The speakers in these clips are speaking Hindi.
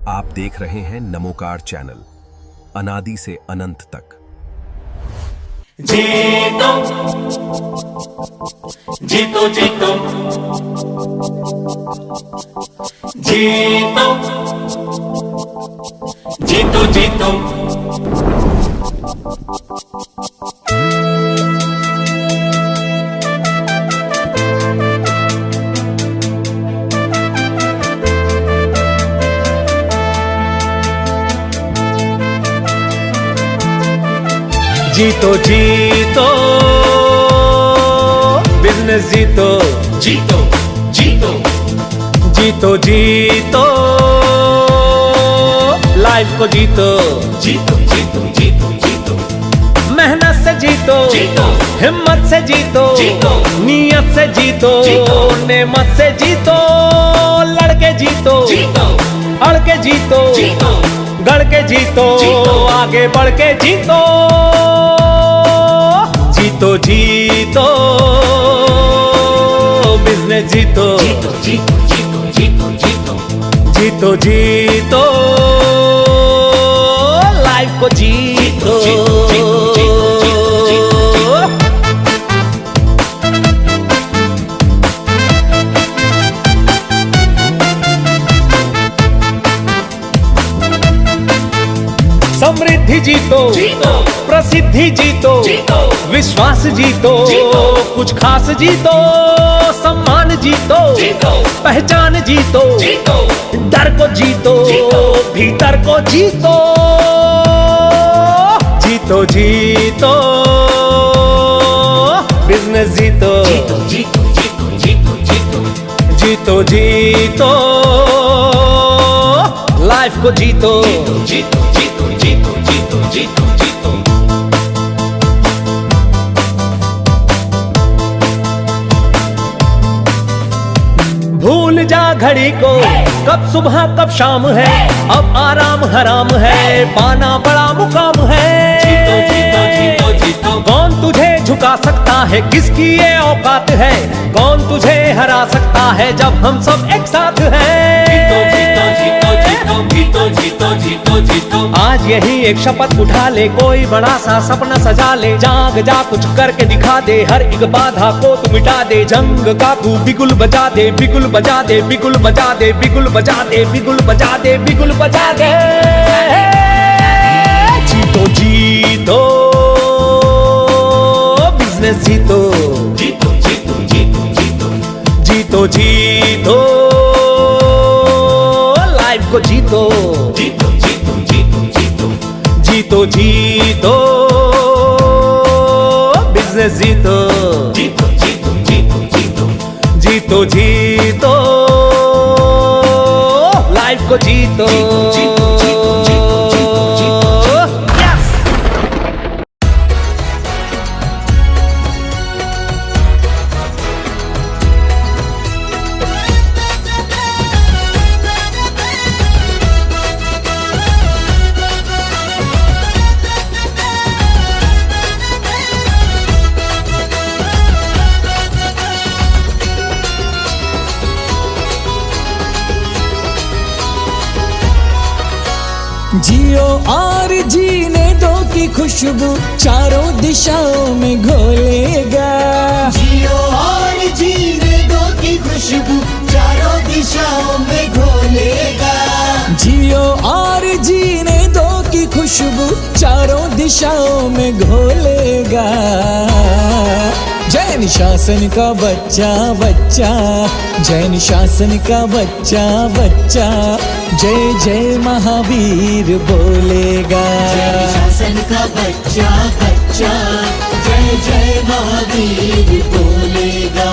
आप देख रहे हैं नमोकार चैनल, अनादि से अनंत तक। जीतो जीतो जीतो जीतो जीतो जीतो जीतो जीतो बिजनेस जीतो जीतो जीतो जीतो जीतो लाइफ को जीतो जीतो जीतो जीतो जीतो मेहनत से जीतो जीतो हिम्मत से जीतो जीतो नीयत से जीतो जीतो नेमत से जीतो लड़के जीतो जीतो अड़के जीतो जीतो गड़ के जीतो जीतो आगे बढ़ के जीतो जीतो जीतो बिजनेस जीतो जीतो जीतो जीतो जीतो जीतो जीतो जीतो लाइफ को जीतो जीतो जीतो जीतो जीतो जीतो समृद्धि जीतो जीतो प्रसिद्धि जीतो जीतो विश्वास जीतो जीतो कुछ खास जीतो सम्मान जीतो जीतो पहचान जीतो जीतो डर को जीतो जीतो भीतर को जीतो जीतो जीतो बिजनेस जीतो जीतो जीतो जीतो जीतो जीतो जीतो जीतो लाइफ को जीतो जीतो जीतो जीतो जीतो जीतो जीतो भूल जा घड़ी को कब सुबह कब शाम है अब आराम हराम है पाना बड़ा मुकाम है जीतो जीतो जीतो जीतो कौन तुझे झुका सकता है किसकी ये औकात है कौन तुझे हरा सकता है जब हम सब एक साथ हैं जीतो जीतो जीतो जीतो जीतो जीतो जीतो आज यही एक शपथ उठा ले कोई बड़ा सा सपना सजा ले जाग जा कुछ करके दिखा दे हर एक बाधा को तू मिटा दे जंग का तू बिगुल बजा दे बिगुल बजा दे बिगुल बजा दे बिगुल बजा दे बिगुल बजा दे बिगुल बजा दे जीतो जीतो बिजनेस जीतो जीतो जीतो जीतो जीतो जीतो जीतो लाइफ को जीतो जीतो जीतो जीतो जीतो जीतो जीतो बिजनेस जीतो जीतो जीतो जीतो जीतो जीतो जीतो लाइफ को जीतो जीतो जीतो जीतो जीतो जीतो यस जियो और जीने दो की खुशबू चारों दिशाओं में घोलेगा जियो और जीने दो की खुशबू चारों दिशाओं में घोलेगा जियो और जीने दो की खुशबू चारों दिशाओं में घोलेगा जैन शासन का बच्चा बच्चा जैन शासन का बच्चा बच्चा जय जय महावीर बोलेगा शासन का बच्चा बच्चा जय जय महावीर बोलेगा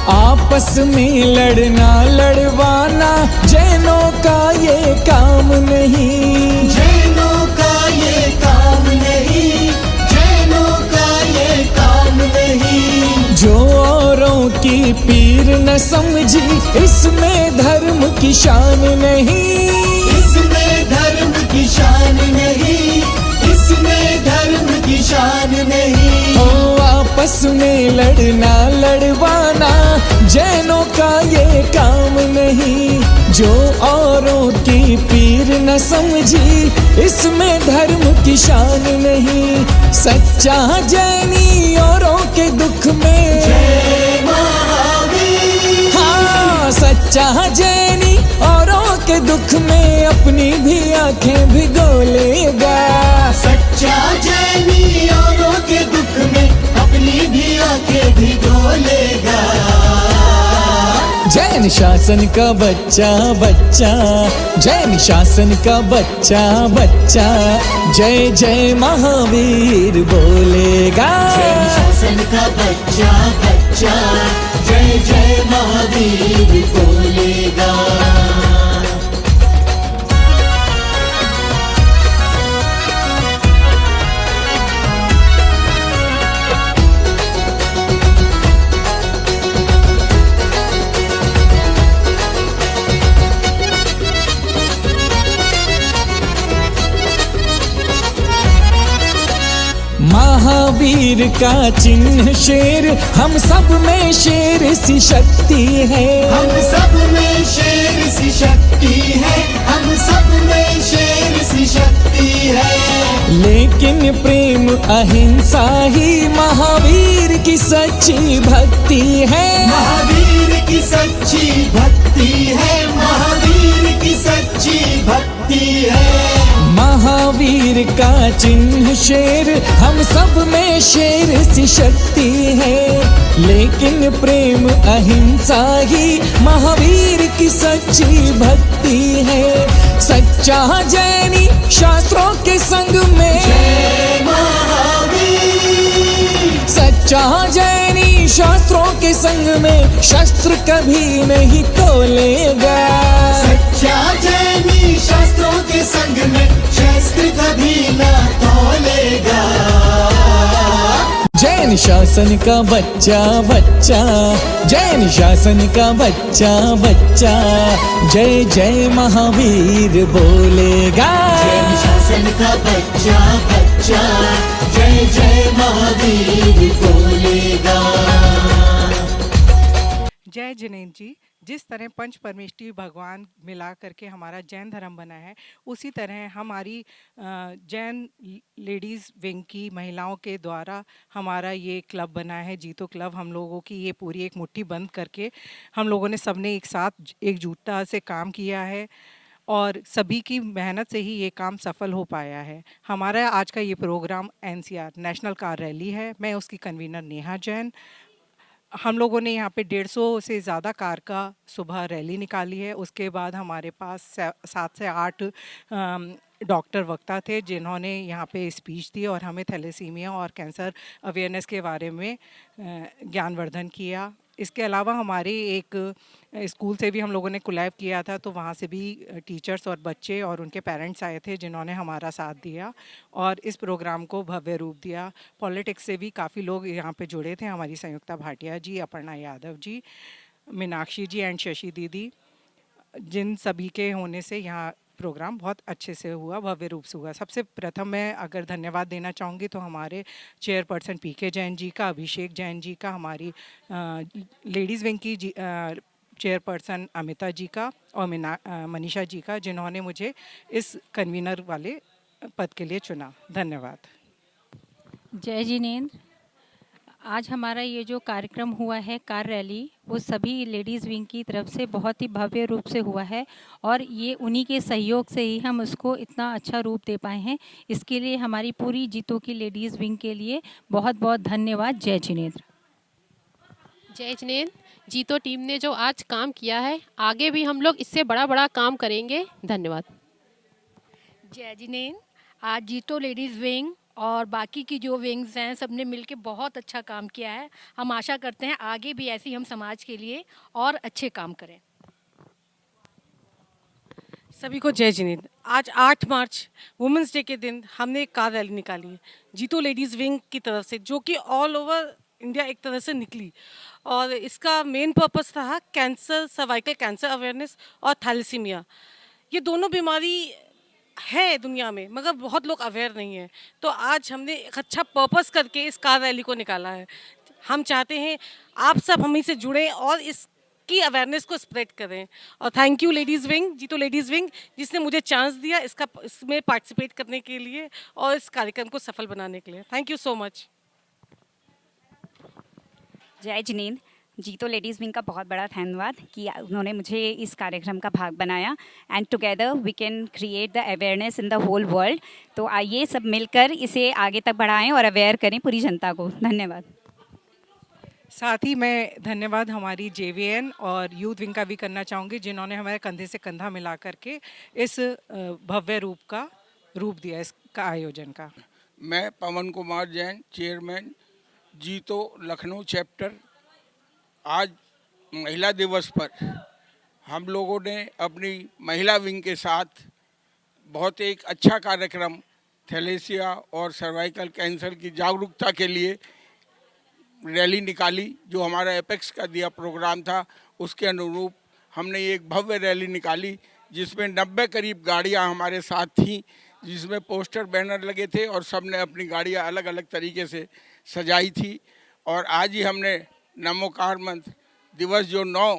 आपस में लड़ना लड़वाना जैनों का ये काम नहीं जैनों का ये काम नहीं जैनों का ये काम नहीं जो औरों की पीर न समझी, इसमें धर्म की शान नहीं, इसमें धर्म की शान नहीं, इसमें धर्म की शान नहीं। हो आपस में लड़ना लड़वाना जैनों का ये काम नहीं। जो औरों की पीर न समझी, इसमें धर्म की शान नहीं। सच्चा जैनी औरों के दुख में, जय महावीर। हाँ सच्चा जैनी औरों के दुख में अपनी भी आंखें भिगो लेगा। सच्चा जैनी औरों के दुख में अपनी भी आंखें भिगो लेगा। जैन शासन का बच्चा बच्चा, जैन शासन का बच्चा बच्चा, जय जय महावीर बोलेगा। जैन शासन का बच्चा बच्चा, जय जय महावीर बोलेगा। महावीर का चिन्ह शेर, हम सब में शेर सी शक्ति है। हम सब में शेर सी शक्ति है, हम सब में शेर सी शक्ति है। लेकिन प्रेम अहिंसा ही महावीर की सच्ची भक्ति है। महावीर की सच्ची भक्ति है, महावीर की सच्ची भक्ति है। महावीर का चिन्ह शेर, हम सब में शेर सी शक्ति है। लेकिन प्रेम अहिंसा ही महावीर की सच्ची भक्ति है। सच्चा जैनी शास्त्रों के संग में, जय महावीर। सच्चा जैनी शास्त्रों के संग में शस्त्र कभी नहीं तोलेगा। सच्चा जैनी शास्त्रों के संग में शस्त्र कभी ना तोलेगा। जैन शासन का बच्चा बच्चा, जैन शासन का बच्चा बच्चा, जय जय महावीर बोलेगा। जैन शासन का बच्चा बच्चा, जय जय महावीर बोलेगा। जय जिनेन्द्र जी, जिस तरह पंच परमेष्ठी भगवान मिला करके हमारा जैन धर्म बना है, उसी तरह हमारी जैन लेडीज़ विंग की महिलाओं के द्वारा हमारा ये क्लब बना है, जीतो क्लब। हम लोगों की ये पूरी एक मुट्ठी बंद करके हम लोगों ने सबने एक साथ एकजुटता से काम किया है और सभी की मेहनत से ही ये काम सफल हो पाया है। हमारा आज का ये programme NCR national car rally है। मैं उसकी कन्वीनर नेहा जैन। हम लोगों ने यहाँ पे 150 से ज़्यादा कार का सुबह रैली निकाली है। उसके बाद हमारे पास 7 से 8 डॉक्टर वक्ता थे जिन्होंने यहाँ पे स्पीच दी और हमें थैलेसीमिया और कैंसर अवेयरनेस के बारे में ज्ञानवर्धन किया। इसके अलावा हमारे एक स्कूल से भी हम लोगों ने कोलैब किया था, तो वहाँ से भी टीचर्स और बच्चे और उनके पेरेंट्स आए थे जिन्होंने हमारा साथ दिया और इस प्रोग्राम को भव्य रूप दिया। पॉलिटिक्स से भी काफ़ी लोग यहाँ पे जुड़े थे, हमारी संयुक्ता भाटिया जी, अपर्णा यादव जी, मीनाक्षी जी एंड शशि दीदी, जिन सभी के होने से यहाँ प्रोग्राम बहुत अच्छे से हुआ, भव्य रूप से हुआ। सबसे प्रथम मैं अगर धन्यवाद देना चाहूँगी तो हमारे चेयरपर्सन PK जैन जी का, अभिषेक जैन जी का, हमारी लेडीज़ विंग की चेयरपर्सन अमिता जी का और मनीषा जी का, जिन्होंने मुझे इस कन्वीनर वाले पद के लिए चुना। धन्यवाद। जय जिनेन्द्र। आज हमारा ये जो कार्यक्रम हुआ है कार रैली, वो सभी लेडीज़ विंग की तरफ से बहुत ही भव्य रूप से हुआ है और ये उन्हीं के सहयोग से ही हम उसको इतना अच्छा रूप दे पाए हैं। इसके लिए हमारी पूरी जीतो की लेडीज़ विंग के लिए बहुत बहुत धन्यवाद। जय जिनेन्द्र। जय जिनेन्द्र। जीतो टीम ने जो आज काम किया है, आगे भी हम लोग इससे बड़ा बड़ा काम करेंगे। धन्यवाद। जय जिनेन्द्र। आज जीतो लेडीज़ विंग और बाकी की जो विंग्स हैं सबने मिलके बहुत अच्छा काम किया है। हम आशा करते हैं आगे भी ऐसी हम समाज के लिए और अच्छे काम करें। सभी को जय जिनेन्द्र। आज 8 मार्च वुमेंस डे के दिन हमने एक कार रैली निकाली है जीतो लेडीज़ विंग की तरफ से, जो कि ऑल ओवर इंडिया एक तरह से निकली। और इसका मेन पर्पस था कैंसर, सर्वाइकल कैंसर अवेयरनेस और थैलेसीमिया। ये दोनों बीमारी है दुनिया में, मगर बहुत लोग अवेयर नहीं है। तो आज हमने एक अच्छा पर्पस करके इस कार रैली को निकाला है। हम चाहते हैं आप सब हम से जुड़ें और इसकी अवेयरनेस को स्प्रेड करें। और थैंक यू लेडीज़ विंग, जीतो लेडीज़ विंग, जिसने मुझे चांस दिया इसमें पार्टिसिपेट करने के लिए और इस कार्यक्रम को सफल बनाने के लिए। Thank you so much. जय जिनेंद्र, जीतो लेडीज़ विंग का बहुत बड़ा धन्यवाद कि उन्होंने मुझे इस कार्यक्रम का भाग बनाया। And together we can create the awareness in the whole world. तो आइए सब मिलकर इसे आगे तक बढ़ाएं और अवेयर करें पूरी जनता को। धन्यवाद। साथ ही मैं धन्यवाद हमारी जेवीएन और यूथ विंग का भी करना चाहूँगी, जिन्होंने हमारे कंधे से कंधा मिला करके इस भव्य रूप दिया इसका आयोजन का। मैं पवन कुमार जैन, चेयरमैन जीतो लखनऊ चैप्टर। आज महिला दिवस पर हम लोगों ने अपनी महिला विंग के साथ बहुत एक अच्छा कार्यक्रम थैलेसिया और सर्वाइकल कैंसर की जागरूकता के लिए रैली निकाली। जो हमारा एपेक्स का दिया प्रोग्राम था उसके अनुरूप हमने एक भव्य रैली निकाली, जिसमें 90 करीब गाड़ियां हमारे साथ थीं, जिसमें पोस्टर बैनर लगे थे और सब ने अपनी गाड़ियां अलग अलग तरीके से सजाई थी। और आज ही हमने नमोकार मंत्र दिवस जो 9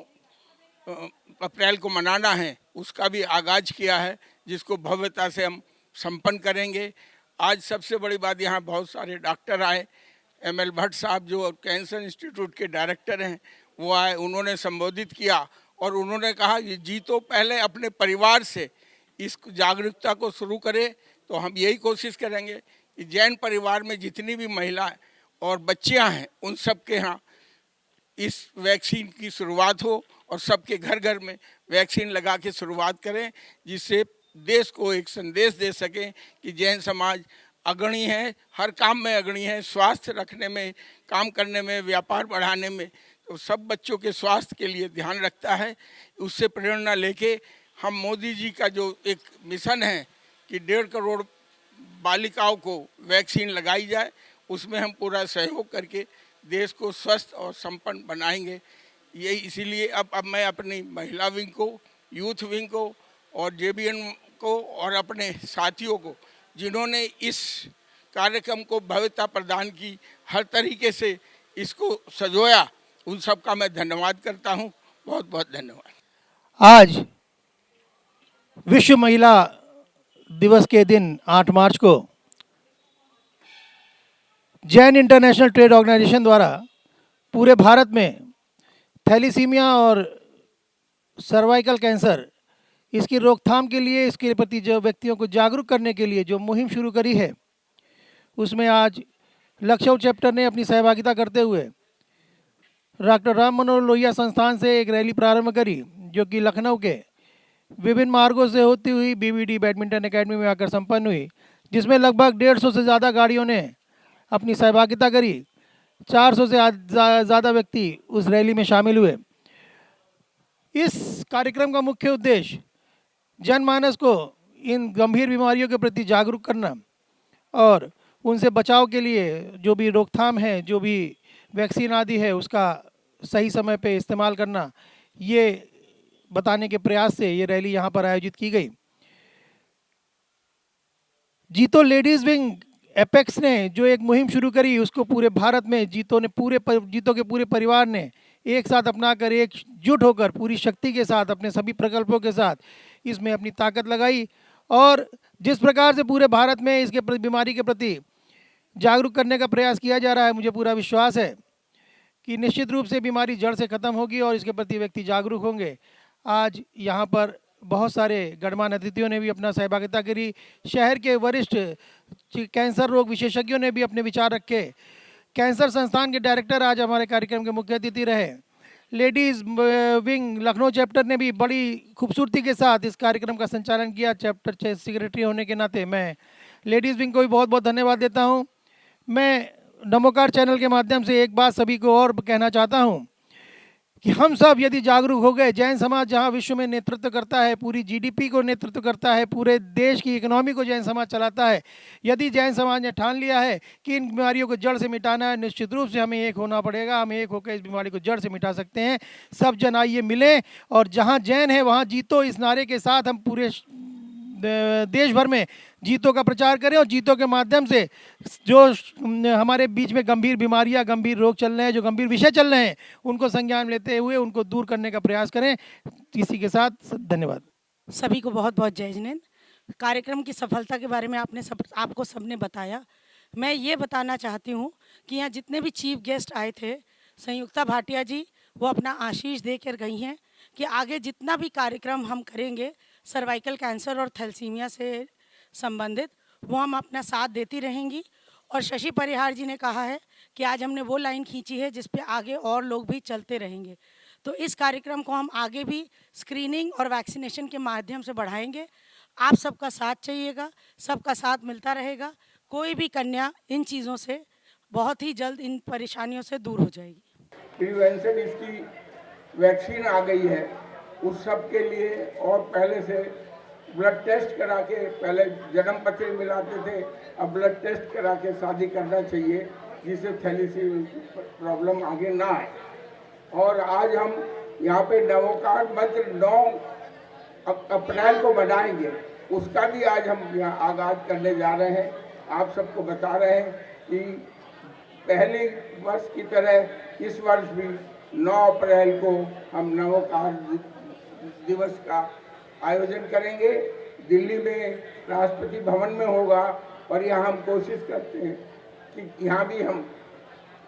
अप्रैल को मनाना है उसका भी आगाज किया है, जिसको भव्यता से हम संपन्न करेंगे। आज सबसे बड़ी बात, यहाँ बहुत सारे डॉक्टर आए। ML भट्ट साहब जो कैंसर इंस्टीट्यूट के डायरेक्टर हैं वो आए, उन्होंने संबोधित किया और उन्होंने कहा कि जीतो पहले अपने परिवार से इस जागरूकता को शुरू करे। तो हम यही कोशिश करेंगे कि जैन परिवार में जितनी भी महिलाएं और बच्चियां हैं उन सब के यहाँ इस वैक्सीन की शुरुआत हो और सबके घर घर में वैक्सीन लगा के शुरुआत करें, जिससे देश को एक संदेश दे सकें कि जैन समाज अग्रणी है, हर काम में अग्रणी है, स्वास्थ्य रखने में, काम करने में, व्यापार बढ़ाने में। तो सब बच्चों के स्वास्थ्य के लिए ध्यान रखता है। उससे प्रेरणा लेके हम मोदी जी का जो एक मिशन है कि 1.5 करोड़ बालिकाओं को वैक्सीन लगाई जाए, उसमें हम पूरा सहयोग करके देश को स्वस्थ और संपन्न बनाएंगे। यही इसीलिए अब मैं अपनी महिला विंग को, यूथ विंग को और JBN को और अपने साथियों को जिन्होंने इस कार्यक्रम को भव्यता प्रदान की, हर तरीके से इसको सजोया, उन सब का मैं धन्यवाद करता हूँ। बहुत बहुत धन्यवाद। आज विश्व महिला दिवस के दिन 8 मार्च को जैन इंटरनेशनल ट्रेड ऑर्गेनाइजेशन द्वारा पूरे भारत में थैलीसीमिया और सर्वाइकल कैंसर, इसकी रोकथाम के लिए, इसके प्रति जो व्यक्तियों को जागरूक करने के लिए जो मुहिम शुरू करी है, उसमें आज लखनऊ चैप्टर ने अपनी सहभागिता करते हुए डॉक्टर राम मनोहर लोहिया संस्थान से एक रैली प्रारंभ करी, जो कि लखनऊ के विभिन्न मार्गों से होती हुई BBD बैडमिंटन एकेडमी में आकर संपन्न हुई, जिसमें लगभग 150 से ज़्यादा गाड़ियों ने अपनी सहभागिता करी। 400 से ज़्यादा व्यक्ति उस रैली में शामिल हुए। इस कार्यक्रम का मुख्य उद्देश्य जनमानस को इन गंभीर बीमारियों के प्रति जागरूक करना और उनसे बचाव के लिए जो भी रोकथाम है, जो भी वैक्सीन आदि है, उसका सही समय पे इस्तेमाल करना, ये बताने के प्रयास से ये रैली यहाँ पर आयोजित की गई। जीतो लेडीज़ विंग एपेक्स ने जो एक मुहिम शुरू करी, उसको पूरे भारत में जीतो के पूरे परिवार ने एक साथ अपनाकर, एकजुट होकर, पूरी शक्ति के साथ, अपने सभी प्रकल्पों के साथ इसमें अपनी ताकत लगाई। और जिस प्रकार से पूरे भारत में इसके बीमारी के प्रति जागरूक करने का प्रयास किया जा रहा है, मुझे पूरा विश्वास है कि निश्चित रूप से बीमारी जड़ से ख़त्म होगी और इसके प्रति व्यक्ति जागरूक होंगे। आज यहाँ पर बहुत सारे गणमान्य अतिथियों ने भी अपना सहभागिता करी। शहर के वरिष्ठ कैंसर रोग विशेषज्ञों ने भी अपने विचार रखे। कैंसर संस्थान के डायरेक्टर आज हमारे कार्यक्रम के मुख्य अतिथि रहे। लेडीज़ विंग लखनऊ चैप्टर ने भी बड़ी खूबसूरती के साथ इस कार्यक्रम का संचालन किया। चैप्टर सेक्रेटरी होने के नाते मैं लेडीज़ विंग को भी बहुत बहुत धन्यवाद देता हूँ। मैं नमोकार चैनल के माध्यम से एक बात सभी को और कहना चाहता हूँ कि हम सब यदि जागरूक हो गए, जैन समाज जहां विश्व में नेतृत्व करता है, पूरी जीडीपी को नेतृत्व करता है, पूरे देश की इकोनॉमी को जैन समाज चलाता है, यदि जैन समाज ने ठान लिया है कि इन बीमारियों को जड़ से मिटाना है, निश्चित रूप से हमें एक होना पड़ेगा। हम एक होकर इस बीमारी को जड़ से मिटा सकते हैं। सब जन आइए मिलें और जहाँ जैन है वहाँ जीतो, इस नारे के साथ हम पूरे देश भर में जीतों का प्रचार करें और जीतों के माध्यम से जो हमारे बीच में गंभीर बीमारियां, गंभीर रोग चल रहे हैं, जो गंभीर विषय चल रहे हैं, उनको संज्ञान लेते हुए उनको दूर करने का प्रयास करें। इसी के साथ धन्यवाद। सभी को बहुत बहुत जय जिनेंद्र। कार्यक्रम की सफलता के बारे में आपको सबने बताया। मैं ये बताना चाहती हूँ कि यहाँ जितने भी चीफ गेस्ट आए थे, संयुक्ता भाटिया जी वो अपना आशीष दे कर गई हैं कि आगे जितना भी कार्यक्रम हम करेंगे सर्वाइकल कैंसर और थैलेसीमिया से संबंधित, वो हम अपना साथ देती रहेंगी। और शशि परिहार जी ने कहा है कि आज हमने वो लाइन खींची है जिस पे आगे और लोग भी चलते रहेंगे। तो इस कार्यक्रम को हम आगे भी स्क्रीनिंग और वैक्सीनेशन के माध्यम से बढ़ाएंगे। आप सबका साथ चाहिएगा, सबका साथ मिलता रहेगा। कोई भी कन्या इन चीज़ों से बहुत ही जल्द इन परेशानियों से दूर हो जाएगी। प्रिवेंशन इसकी वैक्सीन आ गई है उस सब के लिए, और पहले से ब्लड टेस्ट करा के, पहले जन्म पत्र मिलाते थे, अब ब्लड टेस्ट करा के शादी करना चाहिए जिससे थैलेसीमिया प्रॉब्लम आगे ना आए। और आज हम यहाँ पे नवोकार मंत्र 9 अप्रैल को बनाएंगे, उसका भी आज हम यहाँ आगाज करने जा रहे हैं। आप सबको बता रहे हैं कि पहले वर्ष की तरह इस वर्ष भी 9 अप्रैल को हम नवोकार दिवस का आयोजन करेंगे। दिल्ली में राष्ट्रपति भवन में होगा और यहाँ हम कोशिश करते हैं कि यहाँ भी हम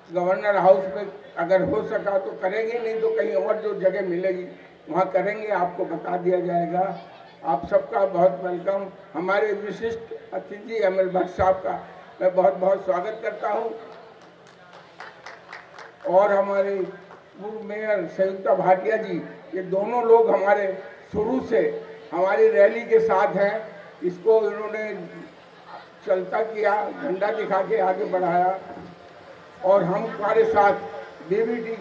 गवर्नर हाउस में अगर हो सका तो करेंगे, नहीं तो कहीं और जो जगह मिलेगी वहाँ करेंगे, आपको बता दिया जाएगा। आप सबका बहुत वेलकम। हमारे विशिष्ट अतिथि अमल भट्ट साहब का मैं बहुत बहुत स्वागत करता हूँ, और हमारे पूर्व मेयर संयुक्ता भाटिया जी, ये दोनों लोग हमारे शुरू से हमारी रैली के साथ हैं। इसको इन्होंने चलता किया, झंडा दिखा के आगे बढ़ाया, और हम हमारे साथ बीबीटी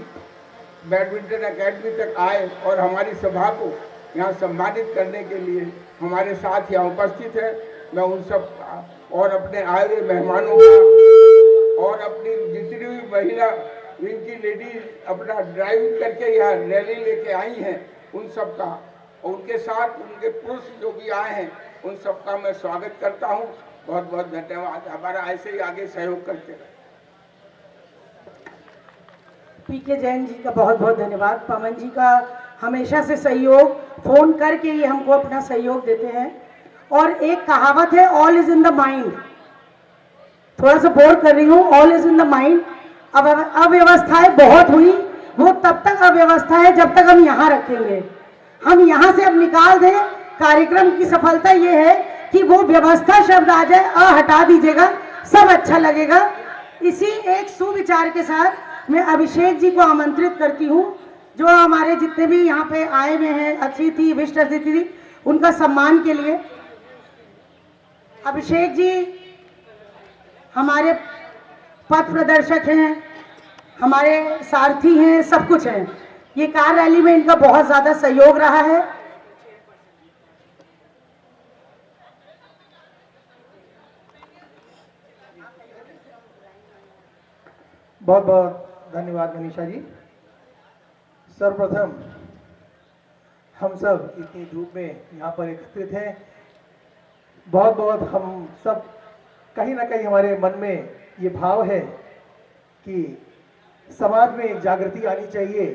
बैडमिंटन एकेडमी तक आए और हमारी सभा को यहाँ सम्मानित करने के लिए हमारे साथ यहाँ उपस्थित है। मैं उन सब और अपने आए हुए मेहमानों का और अपनी जितनी भी महिला इनकी लेडीज अपना ड्राइविंग करके यहाँ रैली लेके आई हैं, उन सब का, और उनके साथ उनके पुरुष जो भी आए हैं उन सब का मैं स्वागत करता हूँ। बहुत बहुत धन्यवाद। हमारा ऐसे ही आगे सहयोग करते रहे। पीके जैन जी का बहुत बहुत धन्यवाद। पवन जी का हमेशा से सहयोग, फोन करके ही हमको अपना सहयोग देते हैं। और एक कहावत है, all is in the mind. थोड़ा सा बोर कर रही हूँ, all is in the mind. अब अव्यवस्थाएं बहुत हुई, वो तब तक अव्यवस्था है जब तक हम यहाँ रखेंगे। हम यहाँ से अब निकाल दें। कार्यक्रम की सफलता ये है कि वो व्यवस्था शब्द आ जाए, हटा दीजिएगा, सब अच्छा लगेगा। इसी एक सुविचार के साथ मैं अभिषेक जी को आमंत्रित करती हूँ, जो हमारे जितने भी यहाँ पे आए हुए हैं अतिथि, विशिष्ट अतिथि, उनका सम्मान के लिए। अभिषेक जी हमारे पथ प्रदर्शक हैं, हमारे सारथी हैं, सब कुछ हैं। ये कार रैली में इनका बहुत ज़्यादा सहयोग रहा है। बहुत बहुत धन्यवाद मनीषा जी। सर्वप्रथम हम सब इतनी धूप में यहाँ पर एकत्रित हैं, बहुत बहुत हम सब कहीं ना कहीं हमारे मन में ये भाव है कि समाज में जागृति आनी चाहिए,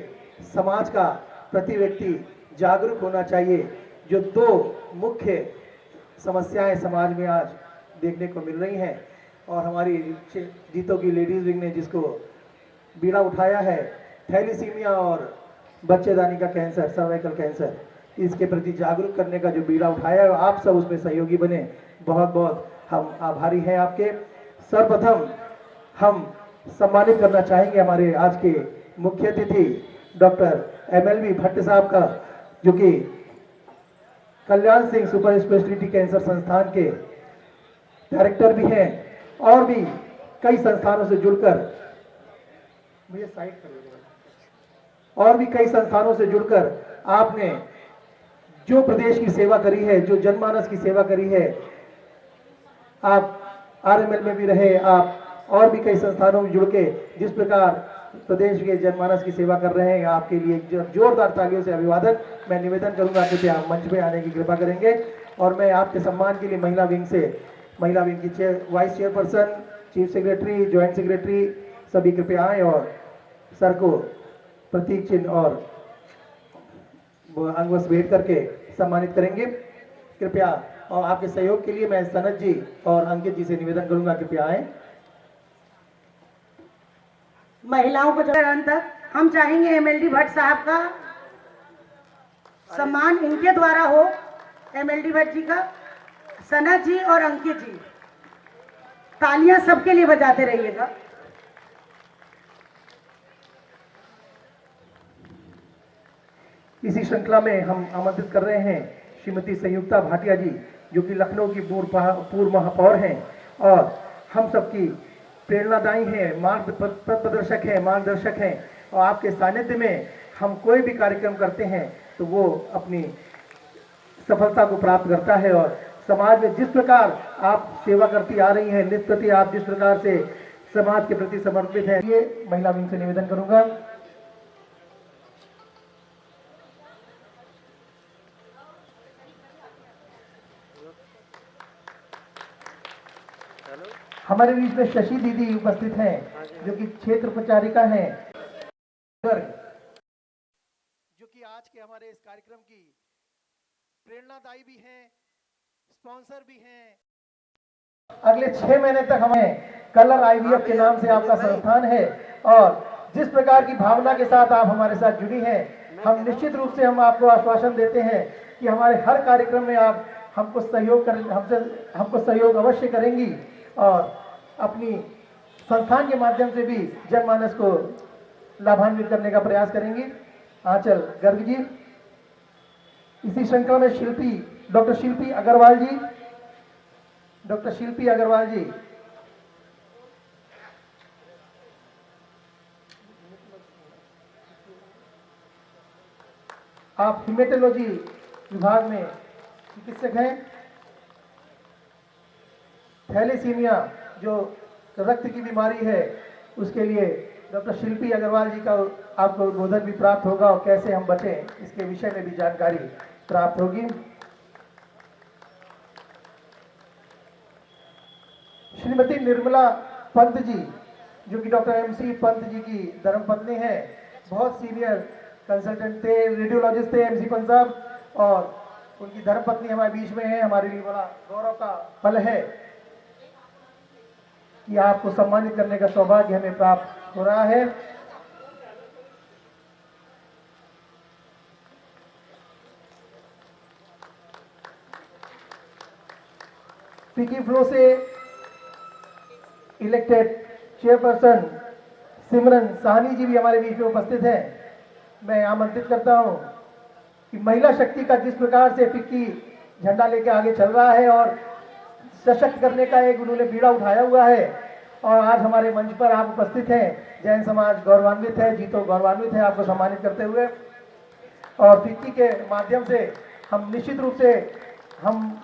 समाज का प्रति व्यक्ति जागरूक होना चाहिए। जो दो मुख्य समस्याएं समाज में आज देखने को मिल रही हैं, और हमारी जीतों की लेडीज विंग ने जिसको बीड़ा उठाया है, थैलेसीमिया और बच्चेदानी का कैंसर, सर्वाइकल कैंसर, इसके प्रति जागरूक करने का जो बीड़ा उठाया है, आप सब उसमें सहयोगी बने। बहुत बहुत हम आभारी हैं आपके। सर्वप्रथम हम सम्मानित करना चाहेंगे हमारे आज के मुख्य अतिथि डॉक्टर MLV भट्ट साहब का, जो कि Kalyan Singh super speciality cancer संस्थान के डायरेक्टर भी हैं और भी कई संस्थानों से जुड़कर, मुझे साइड कर और भी कई संस्थानों से जुड़कर आपने जो प्रदेश की सेवा करी है, जो जनमानस की सेवा करी है, आप RML में भी रहे, आप और भी कई संस्थानों में जुड़ के जिस प्रकार प्रदेश के जनमानस की सेवा कर रहे हैं, आपके लिए जोरदार तालियों से अभिवादन। मैं निवेदन करूंगा कि आप मंच पे आने की कृपा करेंगे और मैं आपके सम्मान के लिए महिला विंग की vice chairperson, chief secretary, joint secretary सभी कृपया आए और सर को प्रतीक चिन्ह और अंगवस्त्र भेंट करके सम्मानित करेंगे कृपया। और आपके सहयोग के लिए मैं सनत जी और अंकित जी से निवेदन करूंगा, कृपया आए। महिलाओं को अंत तक हम चाहेंगे MLD भट्ट साहब का सम्मान इनके द्वारा हो, MLD भट्ट जी का, सनत जी और अंकित जी, तालियां सबके लिए बजाते रहिएगा। इसी श्रृंखला में हम आमंत्रित कर रहे हैं श्रीमती संयुक्ता भाटिया जी, जो कि लखनऊ की पूर्व महापौर हैं और हम सबकी प्रेरणादायी हैं, प्रदर्शक हैं, मार्गदर्शक हैं। और आपके सानिध्य में हम कोई भी कार्यक्रम करते हैं तो वो अपनी सफलता को प्राप्त करता है। और समाज में जिस प्रकार आप सेवा करती आ रही हैं, नित्य प्रति आप जिस प्रकार से समाज के प्रति समर्पित हैं, ये महिला विंग से निवेदन करूंगा। हमारे बीच में शशि दीदी उपस्थित हैं, जो कि क्षेत्र प्रचारिका हैं, जो कि आज के हमारे इस कार्यक्रम की प्रेरणादायी भी हैं, स्पॉन्सर भी हैं। अगले 6 महीने तक हमें कलर IVF के नाम से आपका संस्थान है और जिस प्रकार की भावना के साथ आप हमारे साथ जुड़ी हैं, हम निश्चित रूप से हम आपको आश्वासन देते हैं कि हमारे हर कार्यक्रम में आप हमको सहयोग अवश्य करेंगी और अपनी संस्थान के माध्यम से भी जनमानस को लाभान्वित करने का प्रयास करेंगी। आंचल गर्ग जी, इसी श्रृंखला में डॉक्टर शिल्पी अग्रवाल जी, आप हिमेटोलॉजी विभाग में चिकित्सक हैं। थैलेसीमिया जो रक्त की बीमारी है, उसके लिए डॉक्टर शिल्पी अग्रवाल जी का आपको उद्बोधन भी प्राप्त होगा और कैसे हम बचें इसके विषय में भी जानकारी प्राप्त होगी। श्रीमती निर्मला पंत जी, जो कि डॉक्टर MC पंत जी की धर्मपत्नी हैं, बहुत सीनियर कंसल्टेंट थे, रेडियोलॉजिस्ट थे MC पंत साहब, और उनकी धर्मपत्नी हमारे बीच में है। हमारे लिए बड़ा गौरव का पल है कि आपको सम्मानित करने का सौभाग्य हमें प्राप्त हो रहा है। पिकी फ्लो से इलेक्टेड चेयरपर्सन सिमरन साहनी जी भी हमारे बीच में उपस्थित हैं। मैं आमंत्रित करता हूं कि महिला शक्ति का जिस प्रकार से पिक्की झंडा लेके आगे चल रहा है और सशक्त करने का एक उन्होंने बीड़ा उठाया हुआ है, और आज हमारे मंच पर आप उपस्थित हैं। जैन समाज गौरवान्वित है, जीतो गौरवान्वित है आपको सम्मानित करते हुए। और पिक्की के माध्यम से हम निश्चित रूप से हम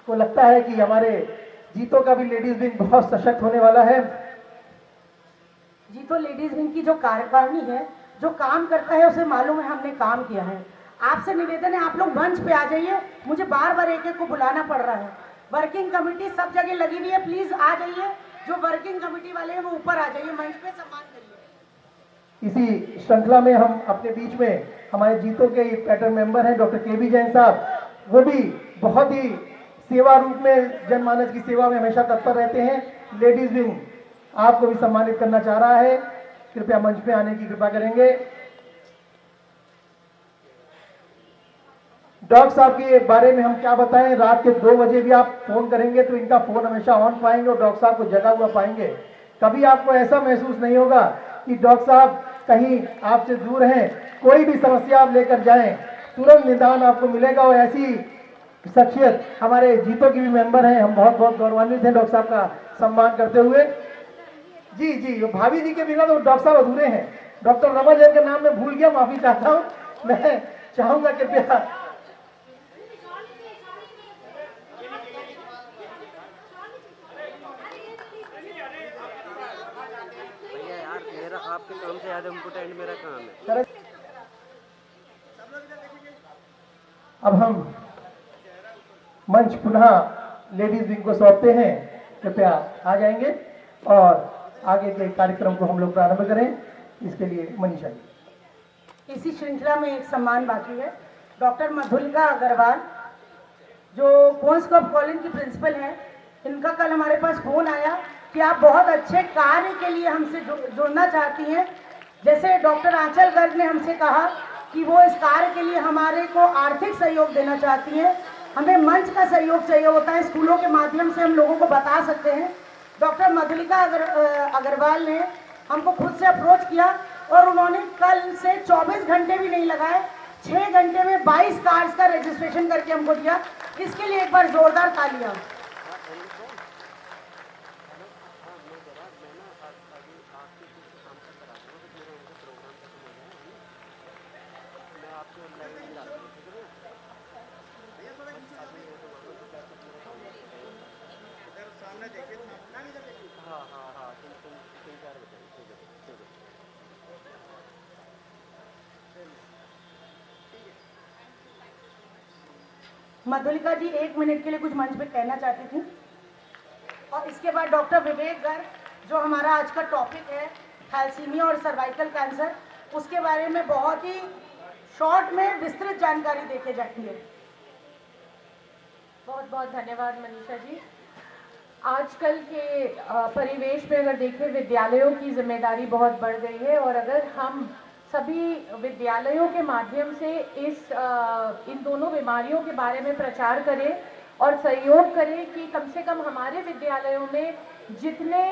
को लगता है कि हमारे जीतो का भी लेडीज विंग बहुत सशक्त होने वाला है। जीतो लेडीज विंग की जो कार्यकारिणी है, जो काम करता है, उसे मालूम है हमने काम किया है। आपसे निवेदन है, आप लोग मंच पे आ जाइए, मुझे बार बार एक एक को बुलाना पड़ रहा है। वर्किंग कमेटी सब जगह लगी हुई है, प्लीज आ जाइए। जो वर्किंग कमेटी वाले हैं वो ऊपर आ जाइए, मंच पे सम्मान करिए। इसी श्रृंखला में हम अपने बीच में हमारे जीतो के पैटर्न मेंबर हैं डॉक्टर KB जैन साहब, वो भी बहुत ही सेवा रूप में जनमानस की सेवा में हमेशा तत्पर रहते हैं। लेडीज विंग आपको भी सम्मानित करना चाह रहा है, कृपया मंच पे आने की कृपा करेंगे। डॉक्टर साहब के बारे में हम क्या बताएं, रात के 2 बजे भी आप फोन करेंगे तो इनका फोन हमेशा ऑन पाएंगे और डॉक्टर साहब को जगा हुआ पाएंगे। कभी आपको ऐसा महसूस नहीं होगा कि डॉक्टर साहब कहीं आपसे दूर हैं। कोई भी समस्या आप लेकर जाएं, तुरंत निदान आपको मिलेगा। और ऐसी शख्सियत हमारे जीतो की भी मेंबर हैं, हम बहुत बहुत गौरवान्वित हैं डॉक्टर साहब का सम्मान करते हुए। जी, भाभी जी के बिना तो डॉक्टर साहब अधूरे हैं। डॉक्टर रमा जैन के नाम में भूल गया, माफी चाहता हूँ। मैं चाहूंगा कृपया आपके काम से ज्यादा इम्पोर्टेंट मेरा काम है। अब हम मंच पुनः लेडीज विंग को सौंपते हैं। कृपया आ जाएंगे और आगे के कार्यक्रम को हम लोग प्रारंभ करें। इसके लिए मनीषा जी। इसी श्रृंखला में एक सम्मान बाकी है। डॉक्टर मधुलिका अग्रवाल जो कोंसकॉप कॉलेज की प्रिंसिपल हैं, इनका कल हमारे पास फोन आया कि आप बहुत अच्छे कार्य के लिए हमसे जुड़ना चाहती हैं। जैसे डॉक्टर आंचल गर्ग ने हमसे कहा कि वो इस कार्य के लिए हमारे को आर्थिक सहयोग देना चाहती हैं, हमें मंच का सहयोग चाहिए होता है, स्कूलों के माध्यम से हम लोगों को बता सकते हैं। डॉक्टर मधुलिका अग्रवाल ने हमको खुद से अप्रोच किया और उन्होंने कल से 24 घंटे भी नहीं लगाए, 6 घंटे में 22 कार्ड्स का रजिस्ट्रेशन करके हमको दिया। इसके लिए एक बार जोरदार तालियां। मधुलिका जी 1 मिनट के लिए कुछ मंच पे कहना चाहती थी और इसके बाद डॉक्टर विवेक गर्ग जो हमारा आज का टॉपिक है थैलेसीमिया और सर्वाइकल कैंसर, उसके बारे में बहुत ही शॉर्ट में विस्तृत जानकारी देके जाएंगे। बहुत बहुत धन्यवाद मनीषा जी। आजकल के परिवेश में अगर देखें, विद्यालयों की जिम्मेदारी बहुत बढ़ गई है और अगर हम सभी विद्यालयों के माध्यम से इन दोनों बीमारियों के बारे में प्रचार करें और सहयोग करें कि कम से कम हमारे विद्यालयों में जितने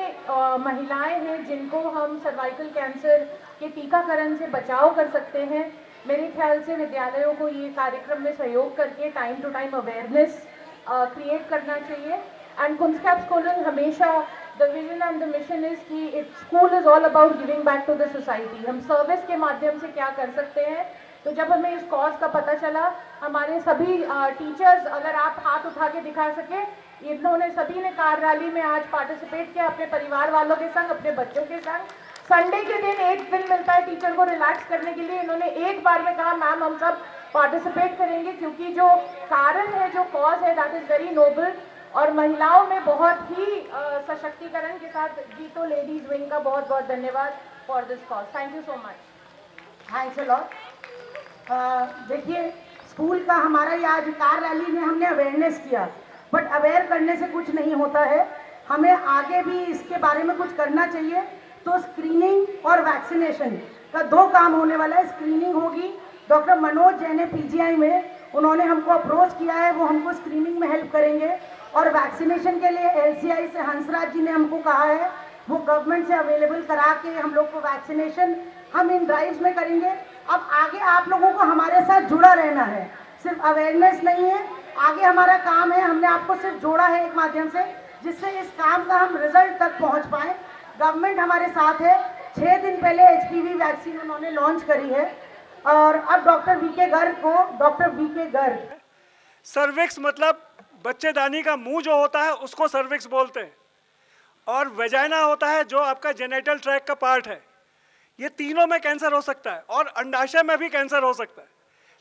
महिलाएं हैं जिनको हम सर्वाइकल कैंसर के टीकाकरण से बचाव कर सकते हैं, मेरे ख्याल से विद्यालयों को ये कार्यक्रम में सहयोग करके time to time awareness create करना चाहिए। एंड कुंसकैप स्कूल हमेशा the vision and the mission is कि school is all about giving back to the society। हम सर्विस के माध्यम से क्या कर सकते हैं। तो जब हमें इस कॉज का पता चला, हमारे सभी टीचर्स, अगर आप हाथ उठा के दिखा सके, इन्होंने सभी ने कार रैली में आज पार्टिसिपेट किया अपने परिवार वालों के संग, अपने बच्चों के संग। संडे के दिन एक दिन मिलता है टीचर को रिलैक्स करने के लिए, इन्होंने एक बार में कहा मैम हम सब पार्टिसिपेट करेंगे, क्योंकि जो कारण है, जो कॉज है, दैट इज वेरी नोबल और महिलाओं में बहुत ही सशक्तिकरण के साथ जीतो लेडीज विंग का बहुत बहुत धन्यवाद for this cause. Thank you so much. Thanks a lot. देखिए, स्कूल का हमारा ये आज कार रैली में हमने अवेयरनेस किया, बट अवेयर करने से कुछ नहीं होता है, हमें आगे भी इसके बारे में कुछ करना चाहिए। तो स्क्रीनिंग और वैक्सीनेशन का 2 काम होने वाला है। स्क्रीनिंग होगी, डॉक्टर मनोज जैन ने पीजीआई में उन्होंने हमको अप्रोच किया है, वो हमको स्क्रीनिंग में हेल्प करेंगे। और वैक्सीनेशन के लिए एलसीआई से हंसराज जी ने हमको कहा है, वो गवर्नमेंट से अवेलेबल करा के हम लोग को वैक्सीनेशन हम इन ड्राइव्स में करेंगे। अब आगे आप लोगों को हमारे साथ जुड़ा रहना है, सिर्फ अवेयरनेस नहीं है, आगे हमारा काम है। हमने आपको सिर्फ जोड़ा है एक माध्यम से, जिससे इस काम का हम रिजल्ट तक पहुंच पाए। गवर्नमेंट हमारे साथ है। 6 दिन पहले HPV वैक्सीन उन्होंने लॉन्च करी है और अब डॉक्टर वीके गर्ग सर्विक्स मतलब बच्चेदानी का मुंह जो होता है उसको सर्विक्स बोलते हैं, और वेजाइना होता है जो आपका जेनेटल ट्रैक का पार्ट है। ये तीनों में कैंसर हो सकता है और अंडाशय में भी कैंसर हो सकता है।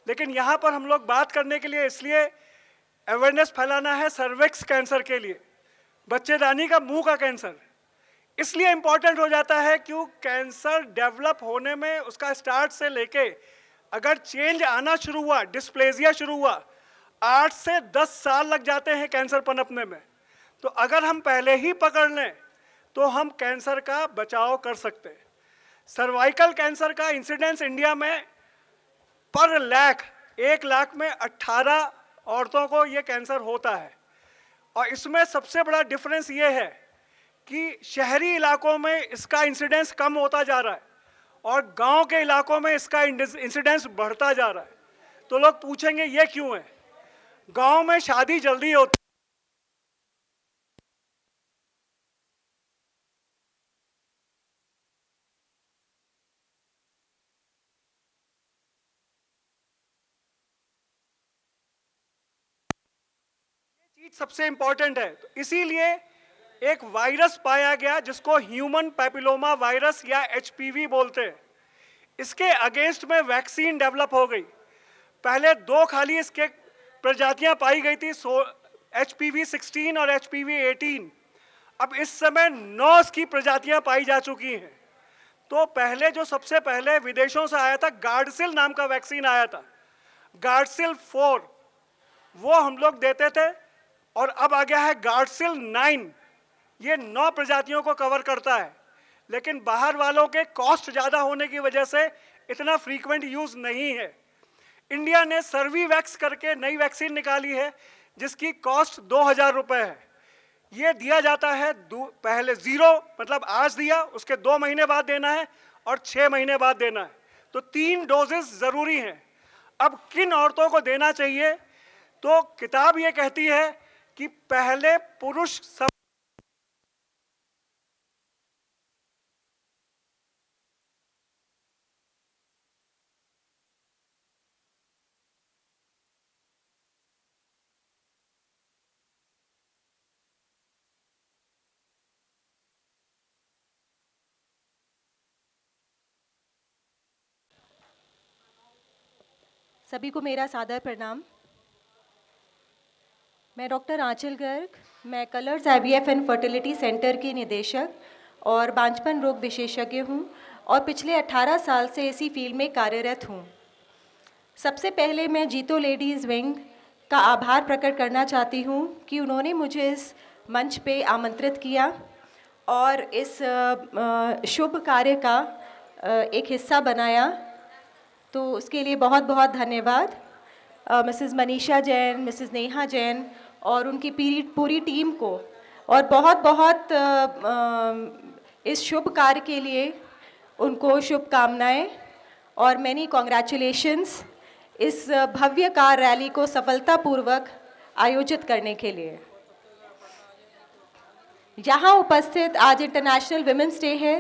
लेकिन यहाँ पर हम लोग बात करने के लिए इसलिए अवेयरनेस फैलाना है सर्विक्स कैंसर के लिए, बच्चेदानी का मुंह का कैंसर इसलिए इम्पॉर्टेंट हो जाता है क्यों कैंसर डेवलप होने में उसका स्टार्ट से लेके अगर चेंज आना शुरू हुआ, डिस्प्लेजिया शुरू हुआ, 8 से 10 साल लग जाते हैं कैंसर पनपने में। तो अगर हम पहले ही पकड़ लें तो हम कैंसर का बचाव कर सकते हैं। सर्वाइकल कैंसर का इंसिडेंस इंडिया में पर लाख 1 लाख में 18 औरतों को ये कैंसर होता है। और इसमें सबसे बड़ा डिफरेंस ये है कि शहरी इलाकों में इसका इंसिडेंस कम होता जा रहा है और गांव के इलाकों में इसका इंसिडेंस बढ़ता जा रहा है। तो लोग पूछेंगे ये क्यों है? गांव में शादी जल्दी होती सबसे इंपॉर्टेंट है। तो इसीलिए एक वायरस पाया गया जिसको ह्यूमन पैपिलोमा वायरस या HPV बोलते हैं। इसके अगेंस्ट में वैक्सीन डेवलप हो गई। पहले 2 खाली इसके प्रजातियां पाई गई थी, HPV 16 और HPV 18। अब इस समय 9 इसकी प्रजातियां पाई जा चुकी हैं। तो पहले जो सबसे पहले विदेशों से आया था, गार्डसिल नाम का वैक्सीन आया था, गार्डसिल 4, वो हम लोग देते थे। और अब आ गया है गार्डसिल 9, ये 9 प्रजातियों को कवर करता है। लेकिन बाहर वालों के कॉस्ट ज़्यादा होने की वजह से इतना फ्रीक्वेंट यूज़ नहीं है। इंडिया ने सर्वीवैक्स करके नई वैक्सीन निकाली है जिसकी कॉस्ट 2000 रुपये है। ये दिया जाता है पहले 0 मतलब आज दिया, उसके 2 महीने बाद देना है और 6 महीने बाद देना है। तो 3 डोजेस ज़रूरी हैं। अब किन औरतों को देना चाहिए? तो किताब ये कहती है कि पहले पुरुष सभी को मेरा सादर प्रणाम। मैं डॉक्टर आंचल गर्ग, मैं colours IVF and fertility centre की निदेशक और बांझपन रोग विशेषज्ञ हूँ और पिछले 18 साल से इसी फील्ड में कार्यरत हूँ। सबसे पहले मैं जीतो लेडीज़ विंग का आभार प्रकट करना चाहती हूँ कि उन्होंने मुझे इस मंच पे आमंत्रित किया और इस शुभ कार्य का एक हिस्सा बनाया। तो उसके लिए बहुत बहुत धन्यवाद मिसेस मनीषा जैन, मिसेस नेहा जैन और उनकी पूरी टीम को, और बहुत बहुत इस शुभ कार्य के लिए उनको शुभकामनाएं और मैनी कॉन्ग्रेचुलेशंस इस भव्य कार रैली को सफलतापूर्वक आयोजित करने के लिए। यहाँ उपस्थित, आज इंटरनेशनल विमेंस डे है,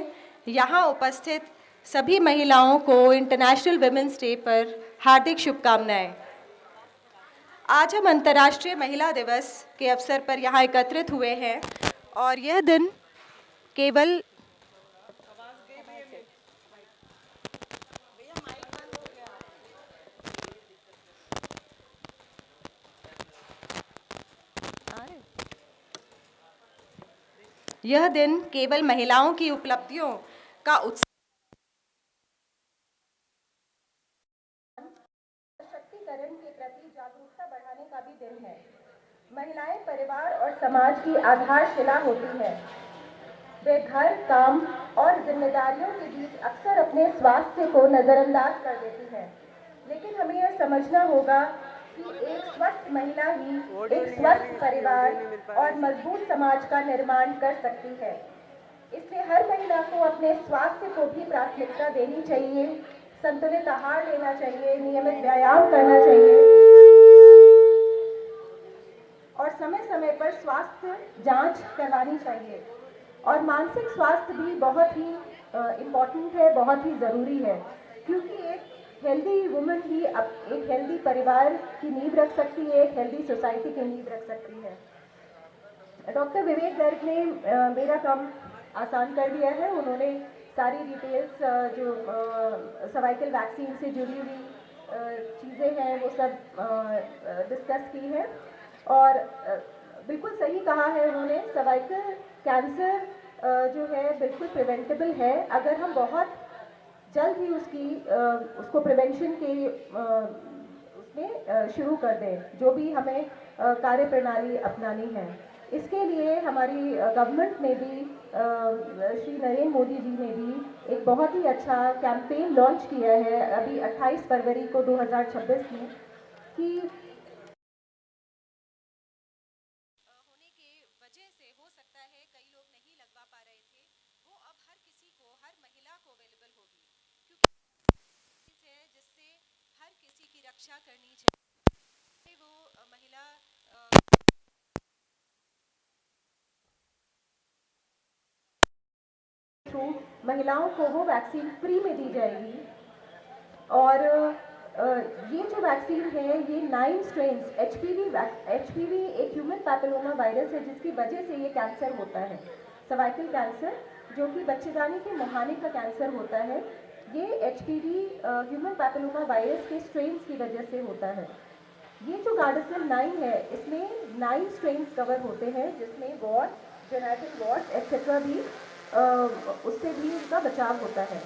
यहाँ उपस्थित सभी महिलाओं को इंटरनेशनल विमेंस डे पर हार्दिक शुभकामनाएं। आज हम अंतर्राष्ट्रीय महिला दिवस के अवसर पर यहाँ एकत्रित हुए हैं और यह दिन केवल महिलाओं की उपलब्धियों का उत्सव के प्रति जागरूकता बढ़ाने का भी दिन है। महिलाएं परिवार और समाज की आधारशिला होती है। वे घर, काम और जिम्मेदारियों के बीच अक्सर अपने स्वास्थ्य को नजरअंदाज कर देती हैं। लेकिन हमें यह समझना होगा कि एक स्वस्थ महिला ही एक स्वस्थ परिवार और मजबूत समाज का निर्माण कर सकती है। इसलिए हर महिला को अपने स्वास्थ्य को भी प्राथमिकता देनी चाहिए, संतुलित आहार लेना चाहिए, नियमित व्यायाम करना चाहिए और समय समय पर स्वास्थ्य जांच करवानी चाहिए। और मानसिक स्वास्थ्य भी बहुत ही इम्पोर्टेंट है, बहुत ही ज़रूरी है, क्योंकि एक हेल्दी वुमन ही एक हेल्दी परिवार की नींव रख सकती है, एक हेल्दी सोसाइटी की नींव रख सकती है। डॉक्टर विवेक गर्ग ने मेरा काम आसान कर दिया है। उन्होंने सारी डिटेल्स जो सर्वाइकल वैक्सीन से जुड़ी हुई चीज़ें हैं वो सब डिस्कस की है और बिल्कुल सही कहा है उन्होंने। सर्वाइकल कैंसर जो है बिल्कुल प्रिवेंटेबल है अगर हम बहुत जल्द ही उसको प्रिवेंशन के उसमें शुरू कर दें, जो भी हमें कार्य प्रणाली अपनानी है। इसके लिए हमारी गवर्नमेंट ने भी श्री नरेंद्र मोदी जी ने भी एक बहुत ही अच्छा कैंपेन लॉन्च किया है अभी 28 फरवरी को 2026 में कि होने के वजह से हो सकता है कई लोग नहीं लगवा पा रहे थे, वो अब हर किसी को, हर महिला को अवेलेबल होगी, क्योंकि है जिससे हर किसी की रक्षा करनी चाहिए। वो महिला महिलाओं को वो वैक्सीन फ्री में दी जाएगी और ये जो वैक्सीन है ये 9 स्ट्रेन्स एचपीवी एक ह्यूमन पैपिलोमा वायरस है जिसकी वजह से ये कैंसर होता है, सर्वाइकल कैंसर जो कि बच्चेदानी के मुहाने का कैंसर होता है, ये एचपीवी ह्यूमन पैपिलोमा वायरस के स्ट्रेन्स की वजह से होता है। ये जो गार्डासिल 9 है इसमें 9 स्ट्रेन्स कवर होते हैं जिसमें वॉर्ड, जेनेटिक वॉर्ड एक्सेट्रा भी उससे भी उनका बचाव होता है।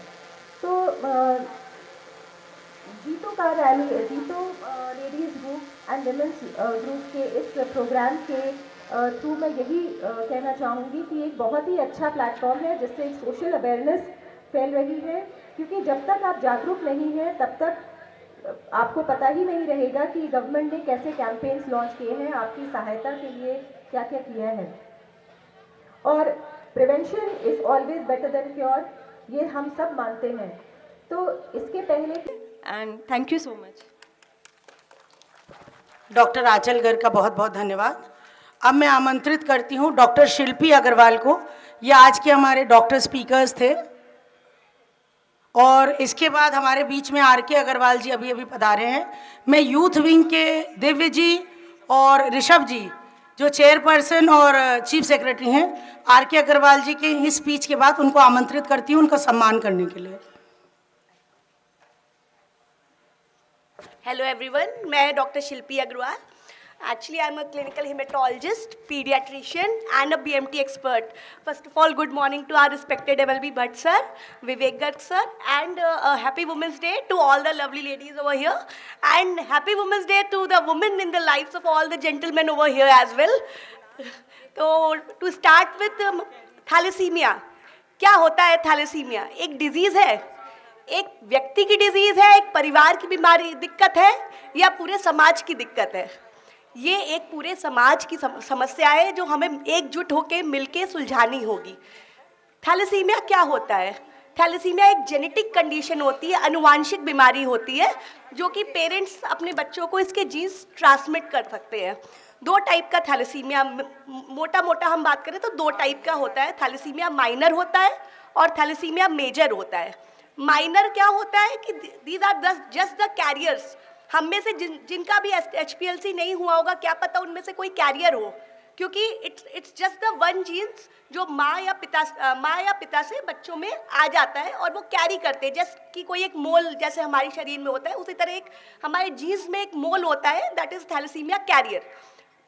तो जीतो का रैली, जीतो ladies group and women's group के इस प्रोग्राम के थ्रू मैं यही कहना चाहूँगी कि एक बहुत ही अच्छा प्लेटफॉर्म है जिससे एक सोशल अवेयरनेस फैल रही है, क्योंकि जब तक आप जागरूक नहीं हैं तब तक आपको पता ही नहीं रहेगा कि गवर्नमेंट ने कैसे कैंपेन्स लॉन्च किए हैं, आपकी सहायता के लिए क्या क्या किया है। और prevention is always better than cure, ये हम सब मानते हैं। तो इसके पहले and thank you so much doctor Anchal Garg का बहुत बहुत धन्यवाद। अब मैं आमंत्रित करती हूँ डॉक्टर शिल्पी अग्रवाल को। ये आज के हमारे डॉक्टर स्पीकर्स थे और इसके बाद हमारे बीच में आर.के. अग्रवाल जी अभी अभी पधारे हैं। मैं यूथ विंग के दिव्य जी और ऋषभ जी जो चेयरपर्सन और चीफ सेक्रेटरी हैं, आर.के. अग्रवाल जी के इस स्पीच के बाद उनको आमंत्रित करती हूँ उनका सम्मान करने के लिए। हेलो एवरीवन, मैं doctor Shilpi Agarwal. Actually, I'm a clinical hematologist, pediatrician, and a BMT expert. First of all, good morning to our respected MLB Bhatt sir, Vivek Garg sir, and a happy Women's Day to all the lovely ladies over here, and happy Women's Day to the women in the lives of all the gentlemen over here as well. So, to start with thalassemia. क्या होता है थैलेसीमिया? एक डिजीज है, एक व्यक्ति की डिजीज है, एक परिवार की बीमारी दिक्कत है, या पूरे समाज की दिक्कत है? ये एक पूरे समाज की समस्या है जो हमें एकजुट होकर मिलके सुलझानी होगी। थैलेसीमिया क्या होता है? थैलेसीमिया एक जेनेटिक कंडीशन होती है, अनुवांशिक बीमारी होती है जो कि पेरेंट्स अपने बच्चों को इसके जीन्स ट्रांसमिट कर सकते हैं। 2 टाइप का थैलेसीमिया, मोटा मोटा हम बात करें तो 2 टाइप का होता है। थैलेसीमिया माइनर होता है और थैलेसीमिया मेजर होता है। माइनर क्या होता है कि these are just the carriers. हम में से जिनका भी HPLC नहीं हुआ होगा, क्या पता उनमें से कोई कैरियर हो, क्योंकि it's just the one genes जो माँ या पिता से बच्चों में आ जाता है और वो कैरी करते हैं। जैसे कि कोई एक मोल जैसे हमारे शरीर में होता है, उसी तरह एक हमारे जीन्स में एक मोल होता है, दैट इज थैलेसीमिया कैरियर।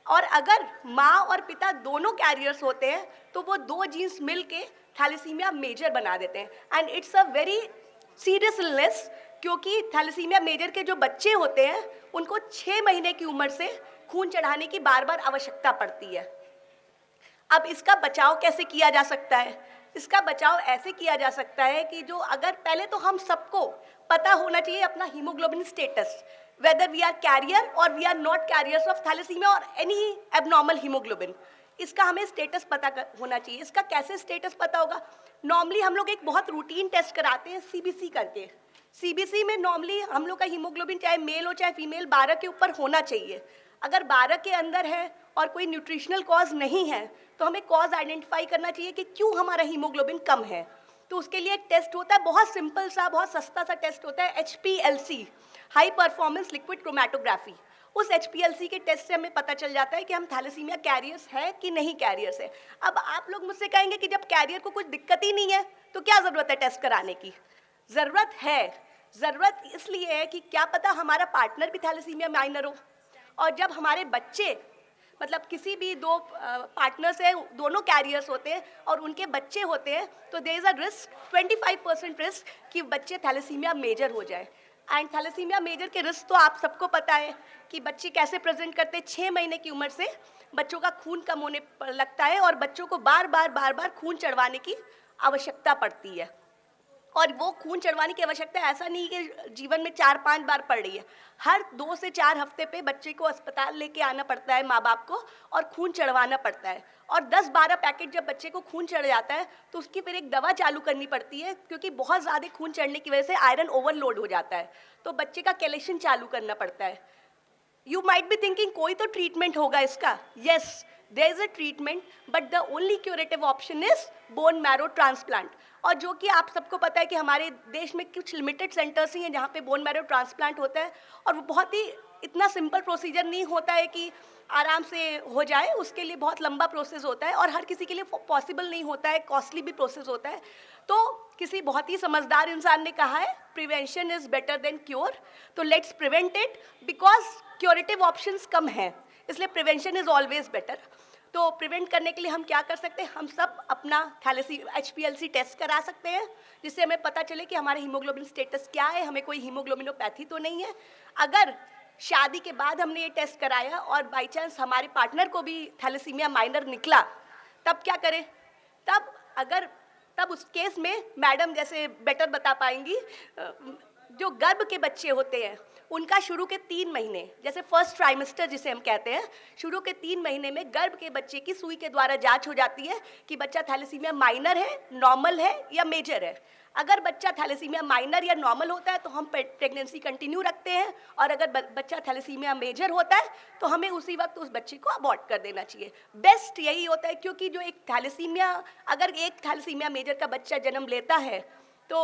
और अगर माँ और पिता दोनों कैरियर्स होते हैं तो वो 2 जीन्स मिल के थैलेसीमिया मेजर बना देते हैं। And it's a very serious illness, क्योंकि थैलेसीमिया मेजर के जो बच्चे होते हैं उनको 6 महीने की उम्र से खून चढ़ाने की बार बार आवश्यकता पड़ती है। अब इसका बचाव कैसे किया जा सकता है? इसका बचाव ऐसे किया जा सकता है कि जो अगर पहले तो हम सबको पता होना चाहिए अपना haemoglobin status, whether we are carrier और we are not carriers of thalassaemia और एनी एबनॉर्मल हीमोग्लोबिन। इसका हमें स्टेटस पता होना चाहिए। इसका कैसे स्टेटस पता होगा? नॉर्मली हम लोग एक बहुत रूटीन टेस्ट कराते हैं CBC करके। CBC में नॉर्मली हम लोग का हीमोग्लोबिन चाहे मेल हो चाहे फीमेल 12 के ऊपर होना चाहिए। अगर 12 के अंदर है और कोई न्यूट्रिशनल कॉज नहीं है तो हमें कॉज आइडेंटिफाई करना चाहिए कि क्यों हमारा हीमोग्लोबिन कम है। तो उसके लिए एक टेस्ट होता है, बहुत सिंपल सा, बहुत सस्ता सा टेस्ट होता है, HPLC, high performance liquid chromatography. उस HPLC के टेस्ट से हमें पता चल जाता है कि हम थैलेसीमिया कैरियर्स है कि नहीं कैरियर्स है। अब आप लोग मुझसे कहेंगे कि जब कैरियर को कुछ दिक्कत ही नहीं है तो क्या ज़रूरत है टेस्ट कराने की? ज़रूरत है। ज़रूरत इसलिए है कि क्या पता हमारा पार्टनर भी थैलेसीमिया माइनर हो, और जब हमारे बच्चे मतलब किसी भी 2 पार्टनर्स हैं, दोनों कैरियर्स होते हैं और उनके बच्चे होते हैं, तो there is a risk, 25% risk कि बच्चे थैलेसीमिया मेजर हो जाए। एंड थैलेसीमिया मेजर के रिस्क तो आप सबको पता है कि बच्चे कैसे प्रेजेंट करते हैं। 6 महीने की उम्र से बच्चों का खून कम होने लगता है और बच्चों को बार बार खून चढ़वाने की आवश्यकता पड़ती है। और वो खून चढ़वाने की आवश्यकता ऐसा नहीं कि जीवन में 4-5 बार पड़ रही है। हर 2 से 4 हफ्ते पे बच्चे को अस्पताल लेके आना पड़ता है माँ बाप को, और खून चढ़वाना पड़ता है। और 10-12 पैकेट जब बच्चे को खून चढ़ जाता है तो उसकी फिर एक दवा चालू करनी पड़ती है, क्योंकि बहुत ज़्यादा खून चढ़ने की वजह से आयरन ओवरलोड हो जाता है, तो बच्चे का कैलेशन चालू करना पड़ता है। यू माइट बी थिंकिंग कोई तो ट्रीटमेंट होगा इसका। Yes, there is a treatment, but the only curative option is bone marrow transplant. और जो कि आप सबको पता है कि हमारे देश में कुछ लिमिटेड सेंटर्स ही हैं जहाँ पे बोन मैरो ट्रांसप्लांट होता है, और वो बहुत ही इतना सिंपल प्रोसीजर नहीं होता है कि आराम से हो जाए, उसके लिए बहुत लंबा प्रोसेस होता है और हर किसी के लिए पॉसिबल नहीं होता है, कॉस्टली भी प्रोसेस होता है। तो किसी बहुत ही समझदार इंसान ने कहा है prevention is better than cure, तो let's prevent it, because curative options कम हैं, इसलिए प्रिवेंशन इज़ ऑलवेज बेटर। तो प्रिवेंट करने के लिए हम क्या कर सकते हैं, हम सब अपना HPLC टेस्ट करा सकते हैं, जिससे हमें पता चले कि हमारे हीमोग्लोबिन स्टेटस क्या है, हमें कोई हीमोग्लोबिनोपैथी तो नहीं है। अगर शादी के बाद हमने ये टेस्ट कराया और बाई चांस हमारे पार्टनर को भी थैलेसीमिया माइनर निकला, तब क्या करें? तब उस केस में मैडम जैसे बेटर बता पाएंगी, जो गर्भ के बच्चे होते हैं उनका शुरू के 3 महीने, जैसे फर्स्ट ट्राइमेस्टर जिसे हम कहते हैं, शुरू के 3 महीने में गर्भ के बच्चे की सुई के द्वारा जांच हो जाती है कि बच्चा थैलेसीमिया माइनर है, नॉर्मल है या मेजर है। अगर बच्चा थैलेसीमिया माइनर या नॉर्मल होता है तो हम प्रेगनेंसी कंटिन्यू रखते हैं, और अगर बच्चा थैलेसीमिया मेजर होता है तो हमें उसी वक्त उस बच्चे को अबॉर्ट कर देना चाहिए। बेस्ट यही होता है, क्योंकि जो अगर एक थैलेसीमिया मेजर का बच्चा जन्म लेता है तो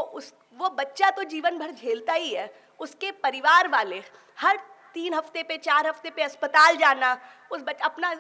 वो बच्चा तो जीवन भर झेलता ही है, उसके परिवार वाले हर 3 हफ्ते पे 4 हफ्ते पे अस्पताल जाना, अपना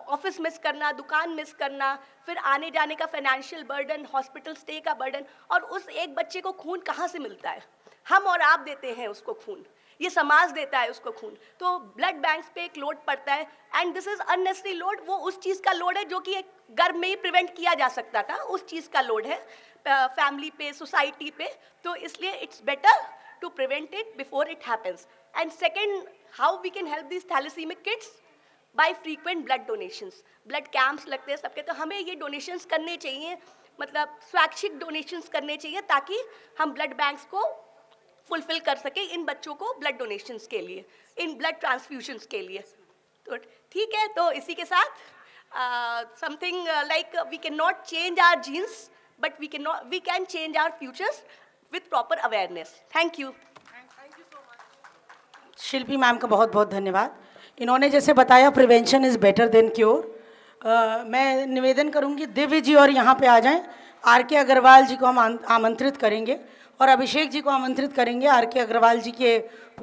ऑफिस मिस करना, दुकान मिस करना, फिर आने जाने का फाइनेंशियल बर्डन, हॉस्पिटल स्टे का बर्डन, और उस एक बच्चे को खून कहाँ से मिलता है? हम और आप देते हैं उसको खून, ये समाज देता है उसको खून। तो ब्लड बैंक्स पे एक लोड पड़ता है, and this is unnecessary load. वो उस चीज़ का लोड है जो कि एक गर्भ में ही प्रिवेंट किया जा सकता था, उस चीज़ का लोड है फैमिली पे, सोसाइटी पे। तो इसलिए it's better to prevent it before it happens. And second, how we can help this thalassaemic kids? By frequent blood donations. Blood camps लगते हैं सबके, तो हमें ये डोनेशंस करने चाहिए, मतलब स्वैच्छिक डोनेशंस करने चाहिए, ताकि हम ब्लड बैंक्स को फुलफिल कर सके इन बच्चों को ब्लड डोनेशंस के लिए, इन ब्लड ट्रांसफ्यूजन्स के लिए। तो ठीक है, तो इसी के साथ something like we can not change our genes, but we can change our futures with proper awareness. Thank you. Shilpi ma'am का बहुत बहुत धन्यवाद। इन्होंने जैसे बताया prevention is better than cure. मैं निवेदन करूंगी दिव्य जी और यहाँ पे आ जाएं। RK अग्रवाल जी को हम आमंत्रित करेंगे और अभिषेक जी को आमंत्रित करेंगे RK अग्रवाल जी के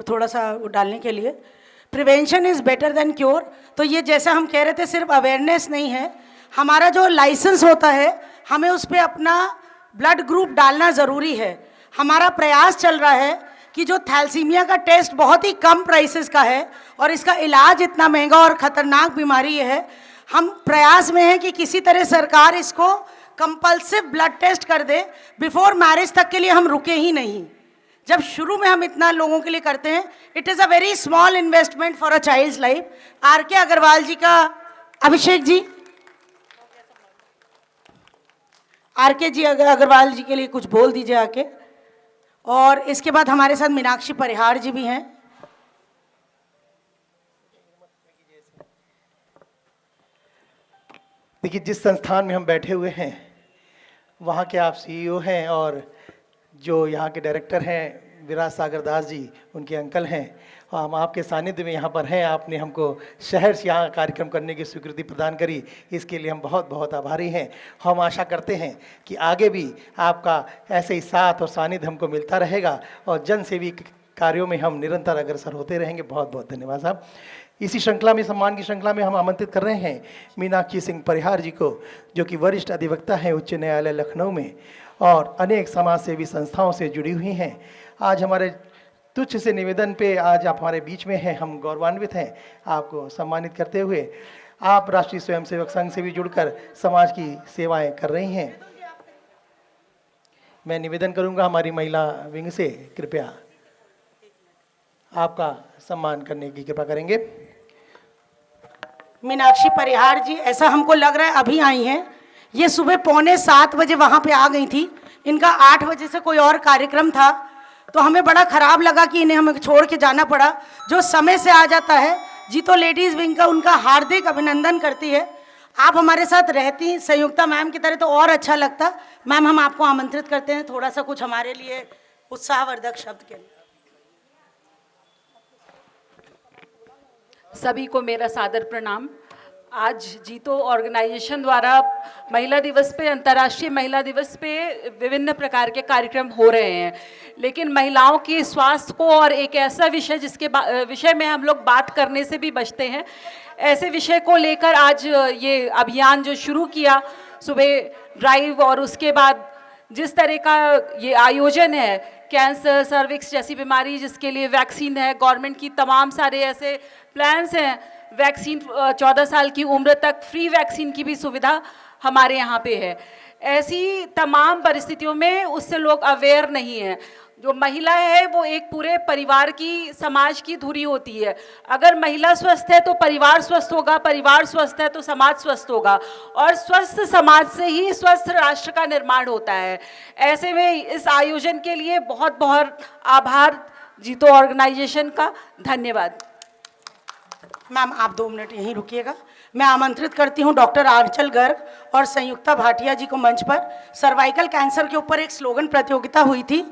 थोड़ा सा डालने के लिए। Prevention is better than cure, तो ये जैसा हम कह रहे थे सिर्फ अवेयरनेस नहीं है, हमारा जो लाइसेंस होता है हमें उस पर अपना ब्लड ग्रुप डालना ज़रूरी है। हमारा प्रयास चल रहा है कि जो थैलेसीमिया का टेस्ट बहुत ही कम प्राइसेस का है और इसका इलाज इतना महंगा और ख़तरनाक बीमारी है, हम प्रयास में हैं कि किसी तरह सरकार इसको कंपल्सिव ब्लड टेस्ट कर दे। बिफोर मैरिज तक के लिए हम रुके ही नहीं। जब शुरू में हम इतना लोगों के लिए करते हैं, it is a very small investment for a child's life. RK Agarwal ji का, अभिषेक जी, RK जी अग्रवाल जी के लिए कुछ बोल दीजिए आके। और इसके बाद हमारे साथ मीनाक्षी परिहार जी भी हैं। देखिए, जिस संस्थान में हम बैठे हुए हैं वहाँ के आप CEO हैं, और जो यहाँ के डायरेक्टर हैं विराज सागर दास जी, उनके अंकल हैं, और हम आपके सानिध्य में यहाँ पर हैं। आपने हमको शहर से यहाँ कार्यक्रम करने की स्वीकृति प्रदान करी, इसके लिए हम बहुत बहुत आभारी हैं। हम आशा करते हैं कि आगे भी आपका ऐसे ही साथ और सानिध्य हमको मिलता रहेगा और जनसेवी कार्यों में हम निरंतर अग्रसर होते रहेंगे। बहुत बहुत धन्यवाद साहब। इसी श्रृंखला में, सम्मान की श्रृंखला में हम आमंत्रित कर रहे हैं मीनाक्षी सिंह परिहार जी को, जो कि वरिष्ठ अधिवक्ता हैं उच्च न्यायालय लखनऊ में और अनेक समाज सेवी संस्थाओं से जुड़ी हुई हैं। आज हमारे तुच्छ से निवेदन पे आज आप हमारे बीच में हैं, हम गौरवान्वित हैं आपको सम्मानित करते हुए। आप राष्ट्रीय स्वयंसेवक संघ से भी जुड़कर समाज की सेवाएं कर रही हैं। मैं निवेदन करूंगा हमारी महिला विंग से कृपया आपका सम्मान करने की कृपा करेंगे। मीनाक्षी परिहार जी, ऐसा हमको लग रहा है अभी आई हैं, ये सुबह 6:45 बजे वहाँ पे आ गई थी। इनका 8 बजे से कोई और कार्यक्रम था, तो हमें बड़ा ख़राब लगा कि इन्हें हमें छोड़ के जाना पड़ा। जो समय से आ जाता है, जीतो लेडीज़ विंग का उनका हार्दिक अभिनंदन करती है। आप हमारे साथ रहती संयुक्ता मैम की तरह तो और अच्छा लगता। मैम, हम आपको आमंत्रित करते हैं थोड़ा सा कुछ हमारे लिए उत्साहवर्धक शब्द के लिए। सभी को मेरा सादर प्रणाम। आज जीतो ऑर्गेनाइजेशन द्वारा महिला दिवस पे, अंतर्राष्ट्रीय महिला दिवस पे विभिन्न प्रकार के कार्यक्रम हो रहे हैं, लेकिन महिलाओं के स्वास्थ्य को और एक ऐसा विषय जिसके विषय में हम लोग बात करने से भी बचते हैं, ऐसे विषय को लेकर आज ये अभियान जो शुरू किया, सुबह ड्राइव और उसके बाद जिस तरह का ये आयोजन है, कैंसर, सर्विक्स जैसी बीमारी जिसके लिए वैक्सीन है, गवर्नमेंट की तमाम सारे ऐसे प्लान्स हैं, वैक्सीन 14 साल की उम्र तक फ्री वैक्सीन की भी सुविधा हमारे यहाँ पे है। ऐसी तमाम परिस्थितियों में उससे लोग अवेयर नहीं हैं। जो महिला है वो एक पूरे परिवार की, समाज की धुरी होती है। अगर महिला स्वस्थ है तो परिवार स्वस्थ होगा, परिवार स्वस्थ है तो समाज स्वस्थ होगा, और स्वस्थ समाज से ही स्वस्थ राष्ट्र का निर्माण होता है। ऐसे में इस आयोजन के लिए बहुत बहुत आभार जीतो ऑर्गेनाइजेशन का। धन्यवाद। मैम आप 2 मिनट यहीं रुकिएगा। मैं आमंत्रित करती हूं डॉक्टर आंचल गर्ग और संयुक्ता भाटिया जी को मंच पर। सर्वाइकल कैंसर के ऊपर एक स्लोगन प्रतियोगिता हुई थी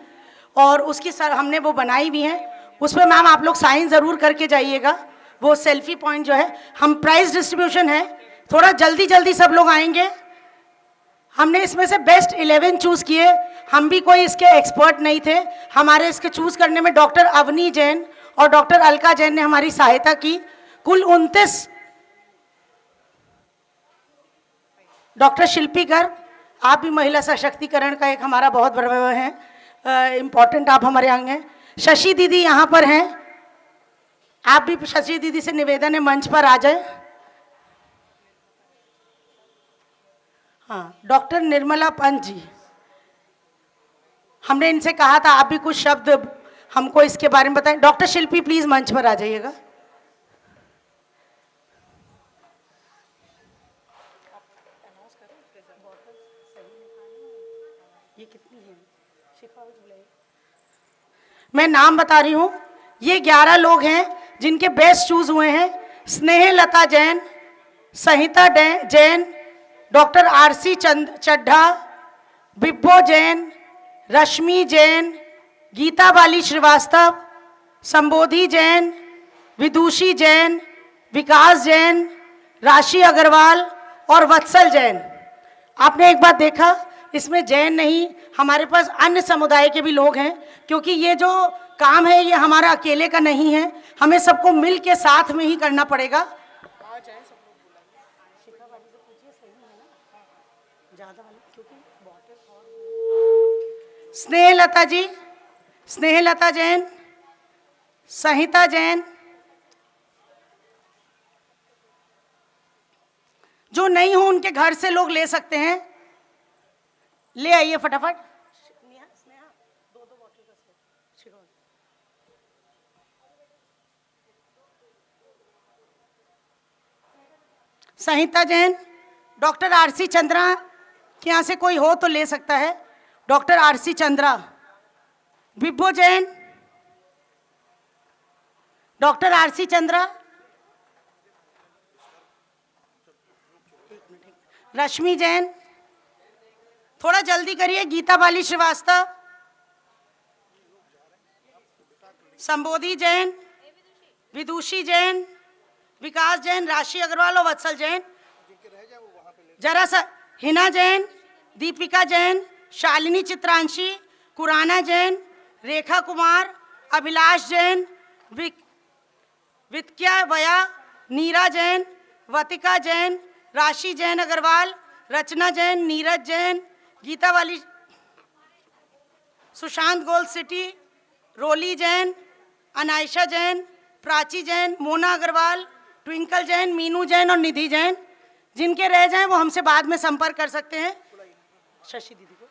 और उसकी हमने वो बनाई भी है। उसमें मैम आप लोग साइन ज़रूर करके जाइएगा। वो सेल्फी पॉइंट जो है, हम प्राइज डिस्ट्रीब्यूशन है, थोड़ा जल्दी जल्दी सब लोग आएंगे। हमने इसमें से बेस्ट 11 चूज़ किए। हम भी कोई इसके एक्सपर्ट नहीं थे। हमारे इसके चूज़ करने में डॉक्टर अवनी जैन और डॉक्टर अलका जैन ने हमारी सहायता की। कुल 29। डॉक्टर शिल्पी गर्ग, आप भी महिला सशक्तिकरण का एक हमारा बहुत बड़ा है, इम्पॉर्टेंट आप हमारे अंग हैं। शशि दीदी यहाँ पर हैं, आप भी शशि दीदी से निवेदन है मंच पर आ जाए। हाँ, डॉक्टर निर्मला पंत जी, हमने इनसे कहा था आप भी कुछ शब्द हमको इसके बारे में बताएं। डॉक्टर शिल्पी प्लीज मंच पर आ जाइएगा। मैं नाम बता रही हूँ, ये 11 लोग हैं जिनके बेस्ट चूज हुए हैं। स्नेहलता जैन, संहिता जैन, डॉक्टर आरसी चड्ढा, बिब्बो जैन, रश्मि जैन, गीता बाली श्रीवास्तव, संबोधि जैन, विदुषी जैन, विकास जैन, राशि अग्रवाल और वत्सल जैन। आपने एक बात देखा, इसमें जैन नहीं, हमारे पास अन्य समुदाय के भी लोग हैं, क्योंकि ये जो काम है ये हमारा अकेले का नहीं है, हमें सबको मिल के साथ में ही करना पड़ेगा। स्नेहलता जी, स्नेहलता जैन, संहिता जैन, जो नहीं हो उनके घर से लोग ले सकते हैं, ले आइए फटाफट। संहिता जैन, डॉक्टर आरसी चंद्रा के यहाँ से कोई हो तो ले सकता है। Doctor RC Chandra, Bibbo Jain, doctor RC Chandra, Rashmi Jain, थोड़ा जल्दी करिए। गीता बाली श्रीवास्तव, संबोधि जैन, विदुषी जैन, विकास जैन, राशि अग्रवाल और वत्सल जैन। जरा सा हिना जैन, दीपिका जैन, शालिनी चित्रांशी, कुराना जैन, रेखा कुमार, अभिलाष जैन, वित्या वया, नीरा जैन, वतिका जैन, राशि जैन अग्रवाल, रचना जैन, नीरज जैन, गीता वाली, सुशांत गोल्ड सिटी, रोली जैन, अनायशा जैन, प्राची जैन, मोना अग्रवाल, ट्विंकल जैन, मीनू जैन और निधि जैन। जिनके रह जाएं वो हमसे बाद में संपर्क कर सकते हैं। शशि दीदी को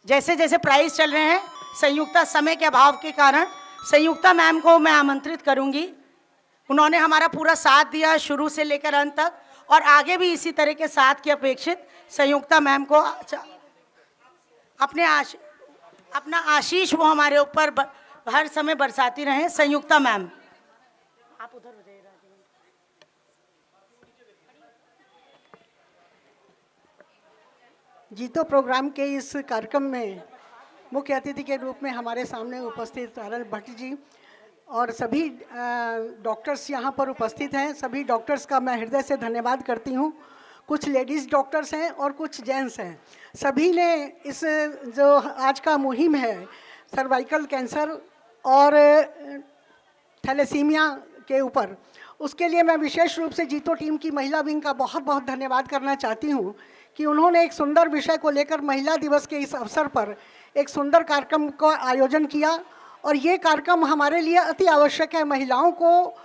जैसे जैसे प्राइस चल रहे हैं, संयुक्ता समय के अभाव के कारण संयुक्ता मैम को मैं आमंत्रित करूंगी। उन्होंने हमारा पूरा साथ दिया शुरू से लेकर अंत तक, और आगे भी इसी तरह के साथ की अपेक्षित संयुक्ता मैम को अपना आशीष वो हमारे ऊपर हर समय बरसाती रहे। संयुक्ता मैम आप उधर हो जाइए। जीतो प्रोग्राम के इस कार्यक्रम में मुख्य अतिथि के रूप में हमारे सामने उपस्थित अरल भट्ट जी, और सभी डॉक्टर्स यहाँ पर उपस्थित हैं, सभी डॉक्टर्स का मैं हृदय से धन्यवाद करती हूँ। कुछ लेडीज़ डॉक्टर्स हैं और कुछ जेंट्स हैं। सभी ने इस जो आज का मुहिम है सर्वाइकल कैंसर और थैलेसीमिया के ऊपर, उसके लिए मैं विशेष रूप से जीतो टीम की महिला विंग का बहुत बहुत धन्यवाद करना चाहती हूँ कि उन्होंने एक सुंदर विषय को लेकर महिला दिवस के इस अवसर पर एक सुंदर कार्यक्रम का आयोजन किया। और ये कार्यक्रम हमारे लिए अति आवश्यक है। महिलाओं को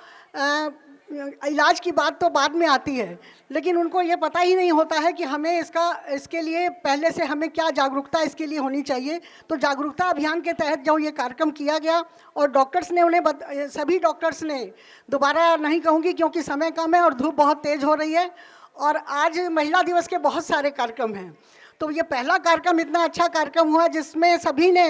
इलाज की बात तो बाद में आती है, लेकिन उनको ये पता ही नहीं होता है कि हमें इसके लिए पहले से हमें क्या जागरूकता इसके लिए होनी चाहिए। तो जागरूकता अभियान के तहत जो ये कार्यक्रम किया गया और डॉक्टर्स ने उन्हें सभी डॉक्टर्स ने, दोबारा नहीं कहूँगी क्योंकि समय कम है और धूप बहुत तेज़ हो रही है, और आज महिला दिवस के बहुत सारे कार्यक्रम हैं। तो ये पहला कार्यक्रम इतना अच्छा कार्यक्रम हुआ जिसमें सभी ने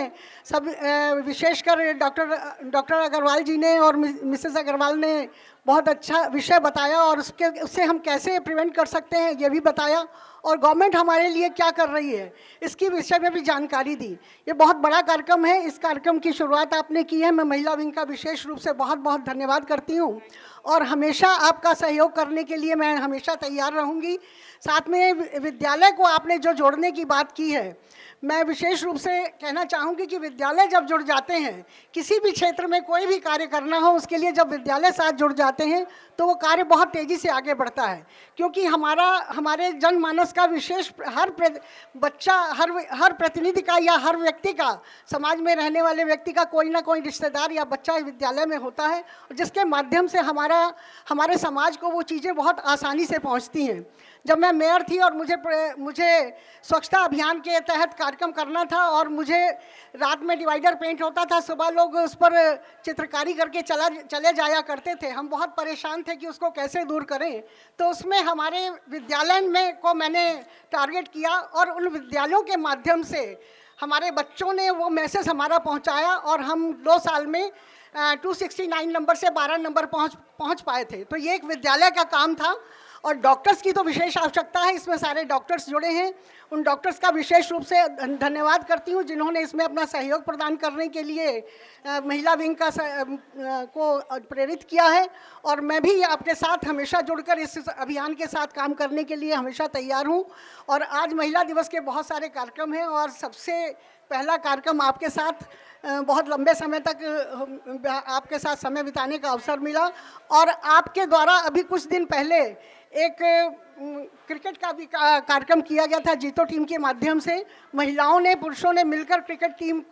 विशेषकर डॉक्टर अग्रवाल जी ने और मिसेस अग्रवाल ने बहुत अच्छा विषय बताया और उससे हम कैसे प्रिवेंट कर सकते हैं ये भी बताया, और गवर्नमेंट हमारे लिए क्या कर रही है इसकी विषय में भी जानकारी दी। ये बहुत बड़ा कार्यक्रम है। इस कार्यक्रम की शुरुआत आपने की है। मैं महिला विंग का विशेष रूप से बहुत बहुत धन्यवाद करती हूँ और हमेशा आपका सहयोग करने के लिए मैं हमेशा तैयार रहूँगी। साथ में विद्यालय को आपने जो जोड़ने की बात की है, मैं विशेष रूप से कहना चाहूँगी कि विद्यालय जब जुड़ जाते हैं, किसी भी क्षेत्र में कोई भी कार्य करना हो उसके लिए जब विद्यालय साथ जुड़ जाते हैं तो वो कार्य बहुत तेज़ी से आगे बढ़ता है। क्योंकि हमारे जनमानस का विशेष बच्चा, हर प्रतिनिधि का या हर व्यक्ति का, समाज में रहने वाले व्यक्ति का कोई ना कोई रिश्तेदार या बच्चा विद्यालय में होता है, जिसके माध्यम से हमारे समाज को वो चीज़ें बहुत आसानी से पहुँचती हैं। जब मैं मेयर थी और मुझे स्वच्छता अभियान के तहत कार्यक्रम करना था और मुझे रात में डिवाइडर पेंट होता था, सुबह लोग उस पर चित्रकारी करके चले जाया करते थे। हम बहुत परेशान थे कि उसको कैसे दूर करें। तो उसमें हमारे विद्यालय को मैंने टारगेट किया और उन विद्यालयों के माध्यम से हमारे बच्चों ने वो मैसेज हमारा पहुंचाया और हम 2 साल में 269 नंबर से 12 नंबर पहुंच पाए थे। तो ये एक विद्यालय का काम था और डॉक्टर्स की तो विशेष आवश्यकता है। इसमें सारे डॉक्टर्स जुड़े हैं। उन डॉक्टर्स का विशेष रूप से धन्यवाद करती हूँ जिन्होंने इसमें अपना सहयोग प्रदान करने के लिए महिला विंग को प्रेरित किया है। और मैं भी आपके साथ हमेशा जुड़कर इस अभियान के साथ काम करने के लिए हमेशा तैयार हूँ। और आज महिला दिवस के बहुत सारे कार्यक्रम हैं और सबसे पहला कार्यक्रम आपके साथ बहुत लंबे समय तक आपके साथ समय बिताने का अवसर मिला। और आपके द्वारा अभी कुछ दिन पहले एक क्रिकेट का भी कार्यक्रम किया गया था जीतो टीम के माध्यम से। महिलाओं ने पुरुषों ने मिलकर क्रिकेट टीम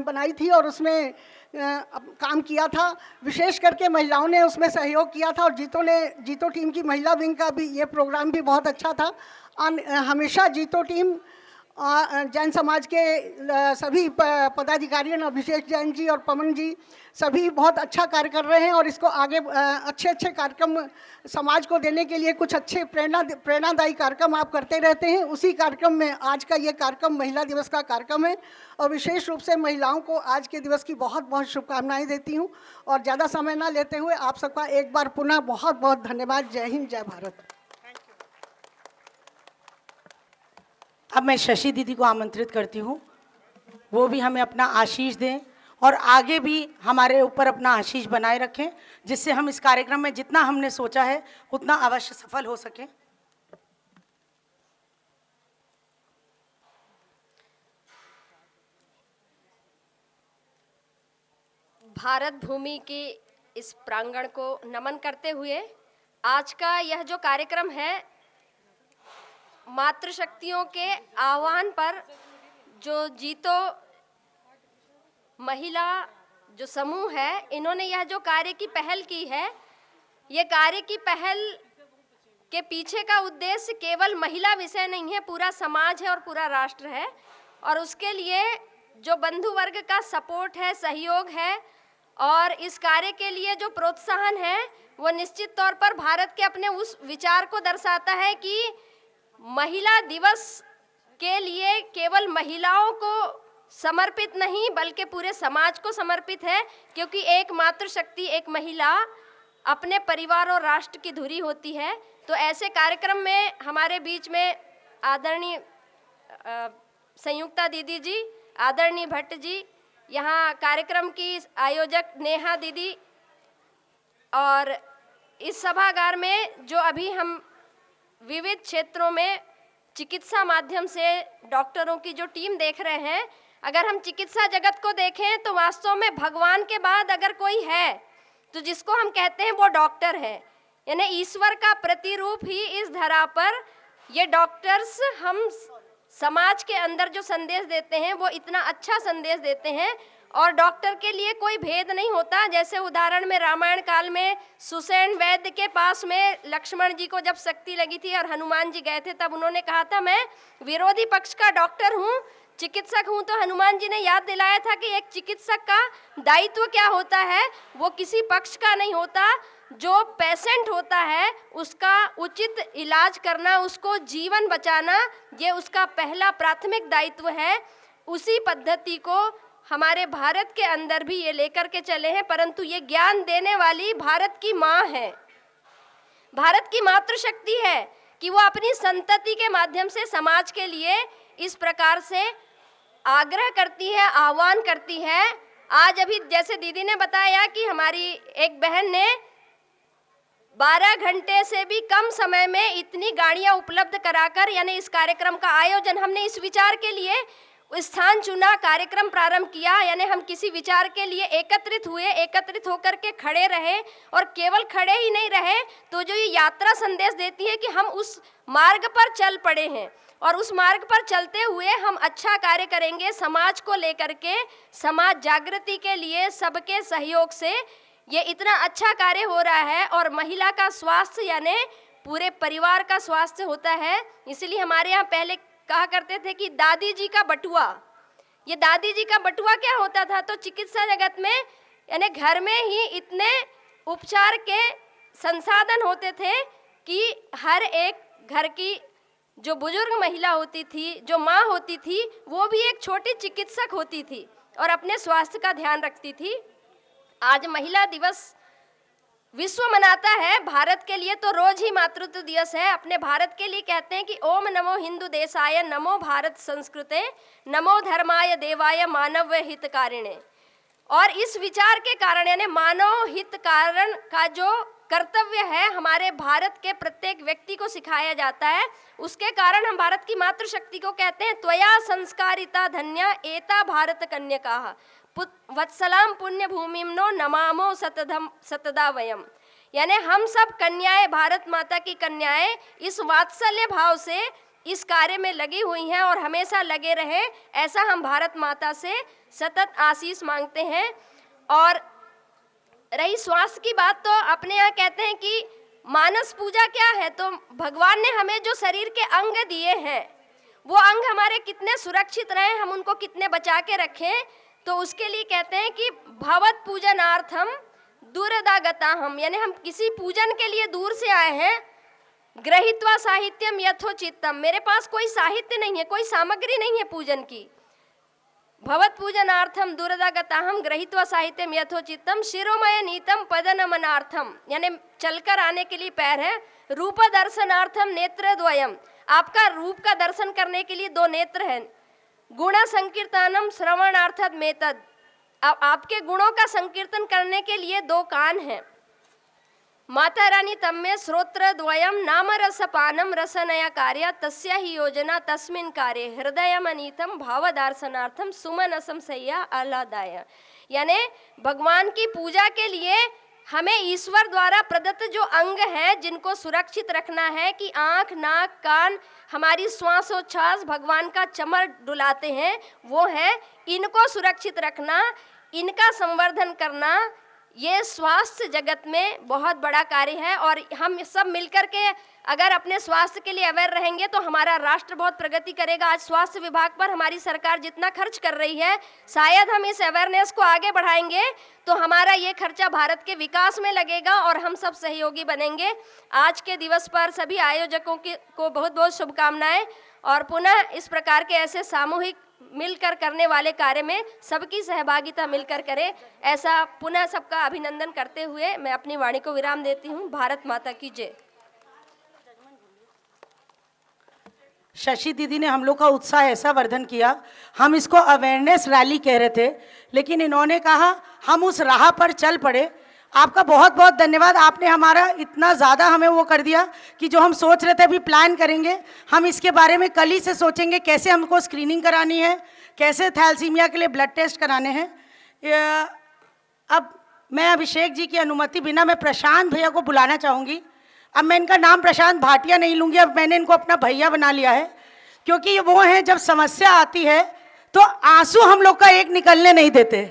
बनाई थी और उसमें काम किया था। विशेष करके महिलाओं ने उसमें सहयोग किया था और जीतो टीम की महिला विंग का भी ये प्रोग्राम भी बहुत अच्छा था। हमेशा जीतो टीम जैन समाज के सभी पदाधिकारियों, अभिषेक जैन जी और पवन जी, सभी बहुत अच्छा कार्य कर रहे हैं और इसको आगे अच्छे कार्यक्रम समाज को देने के लिए कुछ अच्छे प्रेरणादायी कार्यक्रम आप करते रहते हैं। उसी कार्यक्रम में आज का ये कार्यक्रम महिला दिवस का कार्यक्रम है और विशेष रूप से महिलाओं को आज के दिवस की बहुत बहुत शुभकामनाएं देती हूँ। और ज़्यादा समय ना लेते हुए आप सबका एक बार पुनः बहुत बहुत धन्यवाद। जय हिंद, जय भारत। अब मैं शशि दीदी को आमंत्रित करती हूँ, वो भी हमें अपना आशीष दें और आगे भी हमारे ऊपर अपना आशीष बनाए रखें, जिससे हम इस कार्यक्रम में जितना हमने सोचा है उतना अवश्य सफल हो सके। भारत भूमि के इस प्रांगण को नमन करते हुए आज का यह जो कार्यक्रम है, मातृशक्तियों के आह्वान पर जो जीतो महिला जो समूह है, इन्होंने यह जो कार्य की पहल की है, ये कार्य की पहल के पीछे का उद्देश्य केवल महिला विषय नहीं है, पूरा समाज है और पूरा राष्ट्र है। और उसके लिए जो बंधु वर्ग का सपोर्ट है, सहयोग है और इस कार्य के लिए जो प्रोत्साहन है, वो निश्चित तौर पर भारत के अपने उस विचार को दर्शाता है कि महिला दिवस के लिए केवल महिलाओं को समर्पित नहीं बल्कि पूरे समाज को समर्पित है, क्योंकि एक मातृशक्ति, एक महिला अपने परिवार और राष्ट्र की धुरी होती है। तो ऐसे कार्यक्रम में हमारे बीच में आदरणीय संयुक्ता दीदी जी, आदरणीय भट्ट जी, यहाँ कार्यक्रम की आयोजक नेहा दीदी और इस सभागार में जो अभी हम विविध क्षेत्रों में चिकित्सा माध्यम से डॉक्टरों की जो टीम देख रहे हैं, अगर हम चिकित्सा जगत को देखें तो वास्तव में भगवान के बाद अगर कोई है तो जिसको हम कहते हैं वो डॉक्टर है। यानी ईश्वर का प्रतिरूप ही इस धरा पर ये डॉक्टर्स हम समाज के अंदर जो संदेश देते हैं वो इतना अच्छा संदेश देते हैं। और डॉक्टर के लिए कोई भेद नहीं होता। जैसे उदाहरण में रामायण काल में सुसेन वैद्य के पास में लक्ष्मण जी को जब शक्ति लगी थी और हनुमान जी गए थे, तब उन्होंने कहा था मैं विरोधी पक्ष का डॉक्टर हूँ, चिकित्सक हूँ। तो हनुमान जी ने याद दिलाया था कि एक चिकित्सक का दायित्व क्या होता है, वो किसी पक्ष का नहीं होता, जो पेशेंट होता है उसका उचित इलाज करना, उसको जीवन बचाना, ये उसका पहला प्राथमिक दायित्व है। उसी पद्धति को हमारे भारत के अंदर भी ये लेकर के चले हैं, परंतु ये ज्ञान देने वाली भारत की माँ है, भारत की मातृशक्ति है कि वो अपनी संतति के माध्यम से समाज के लिए इस प्रकार से आग्रह करती है, आह्वान करती है। आज अभी जैसे दीदी ने बताया कि हमारी एक बहन ने 12 घंटे से भी कम समय में इतनी गाड़ियां उपलब्ध कराकर, यानी इस कार्यक्रम का आयोजन, हमने इस विचार के लिए स्थान चुना, कार्यक्रम प्रारंभ किया, यानी हम किसी विचार के लिए एकत्रित हुए, एकत्रित होकर के खड़े रहे। और केवल खड़े ही नहीं रहे तो जो ये यात्रा संदेश देती है कि हम उस मार्ग पर चल पड़े हैं और उस मार्ग पर चलते हुए हम अच्छा कार्य करेंगे। समाज को लेकर के, समाज जागृति के लिए सबके सहयोग से ये इतना अच्छा कार्य हो रहा है। और महिला का स्वास्थ्य यानी पूरे परिवार का स्वास्थ्य होता है। इसलिए हमारे यहाँ पहले कहा करते थे कि दादी जी का बटुआ, ये दादी जी का बटुआ क्या होता था, तो चिकित्सा जगत में यानी घर में ही इतने उपचार के संसाधन होते थे कि हर एक घर की जो बुजुर्ग महिला होती थी, जो माँ होती थी, वो भी एक छोटी चिकित्सक होती थी और अपने स्वास्थ्य का ध्यान रखती थी। आज महिला दिवस विश्व मनाता है, भारत के लिए तो रोज ही मातृत्व दिवस है। अपने भारत के लिए कहते हैं कि ओम नमो हिंदू देशाय, नमो भारत संस्कृते, नमो धर्माय देवाय, मानव हितकारिणे। और इस विचार के कारण यानी मानव हित कारण का जो कर्तव्य है हमारे भारत के प्रत्येक व्यक्ति को सिखाया जाता है। उसके कारण हम भारत की मातृशक्ति को कहते हैं त्वया संस्कारिता धन्या एता भारत कन्यकाः वत्सलाम पुण्य भूमिम नो नमामो सतदा वयम। यानी हम सब कन्याएं, भारत माता की कन्याएं इस वात्सल्य भाव से इस कार्य में लगी हुई हैं और हमेशा लगे रहे, ऐसा हम भारत माता से सतत आशीष मांगते हैं। और रही स्वास्थ्य की बात, तो अपने यहाँ कहते हैं कि मानस पूजा क्या है, तो भगवान ने हमें जो शरीर के अंग दिए हैं वो अंग हमारे कितने सुरक्षित रहें, हम उनको कितने बचा के रखें, तो उसके लिए कहते हैं कि भवत पूजनार्थम दूरदागता हम, यानी हम किसी पूजन के लिए दूर से आए हैं। गृहीत्वा साहित्यम यथोचित्तम, मेरे पास कोई साहित्य नहीं है, कोई सामग्री नहीं है पूजन की। भवत पूजनार्थम दूरदागता हम गृहीत्वा साहित्यम यथोचित्तम शिरोमय नीतम पदनमनार्थम, यानी चलकर आने के लिए पैर है। रूप दर्शनार्थम नेत्रद्वयम, आपका रूप का दर्शन करने के लिए 2 नेत्र हैं। गुण संकीर्तनम श्रवणार्थत मेतद, आपके गुणों का संकीर्तन करने के लिए 2 कान हैं। माता रानी तम में श्रोत्र द्वयम नाम रसपानम रसनया कार्य तस्या ही योजना तस्मिन कार्य हृदयमनीतम भावदर्शनार्थम सुमनसम सैया आह्लादाय। यानी भगवान की पूजा के लिए हमें ईश्वर द्वारा प्रदत्त जो अंग हैं जिनको सुरक्षित रखना है कि आँख, नाक, कान, हमारी श्वासोच्छ्वास भगवान का चमर डुलाते हैं, वो है इनको सुरक्षित रखना, इनका संवर्धन करना, ये स्वास्थ्य जगत में बहुत बड़ा कार्य है। और हम सब मिलकर के अगर अपने स्वास्थ्य के लिए अवेयर रहेंगे तो हमारा राष्ट्र बहुत प्रगति करेगा। आज स्वास्थ्य विभाग पर हमारी सरकार जितना खर्च कर रही है, शायद हम इस अवेयरनेस को आगे बढ़ाएंगे तो हमारा ये खर्चा भारत के विकास में लगेगा और हम सब सहयोगी बनेंगे। आज के दिवस पर सभी आयोजकों को बहुत बहुत शुभकामनाएं और पुनः इस प्रकार के ऐसे सामूहिक मिलकर करने वाले कार्य में सबकी सहभागिता मिलकर करें, ऐसा पुनः सबका अभिनंदन करते हुए मैं अपनी वाणी को विराम देती हूँ। भारत माता की जय। शशि दीदी ने हम लोग का उत्साह ऐसा वर्धन किया, हम इसको अवेयरनेस रैली कह रहे थे, लेकिन इन्होंने कहा हम उस राह पर चल पड़े। आपका बहुत बहुत धन्यवाद। आपने हमारा इतना ज़्यादा हमें वो कर दिया कि जो हम सोच रहे थे अभी प्लान करेंगे, हम इसके बारे में कल ही से सोचेंगे कैसे हमको स्क्रीनिंग करानी है, कैसे थैलेसीमिया के लिए ब्लड टेस्ट कराने हैं। अब मैं अभिषेक जी की अनुमति बिना मैं प्रशांत भैया को बुलाना चाहूँगी। अब मैं इनका नाम प्रशांत भाटिया नहीं लूँगी, अब मैंने इनको अपना भैया बना लिया है, क्योंकि ये वो हैं जब समस्या आती है तो आंसू हम लोग का एक निकलने नहीं देते।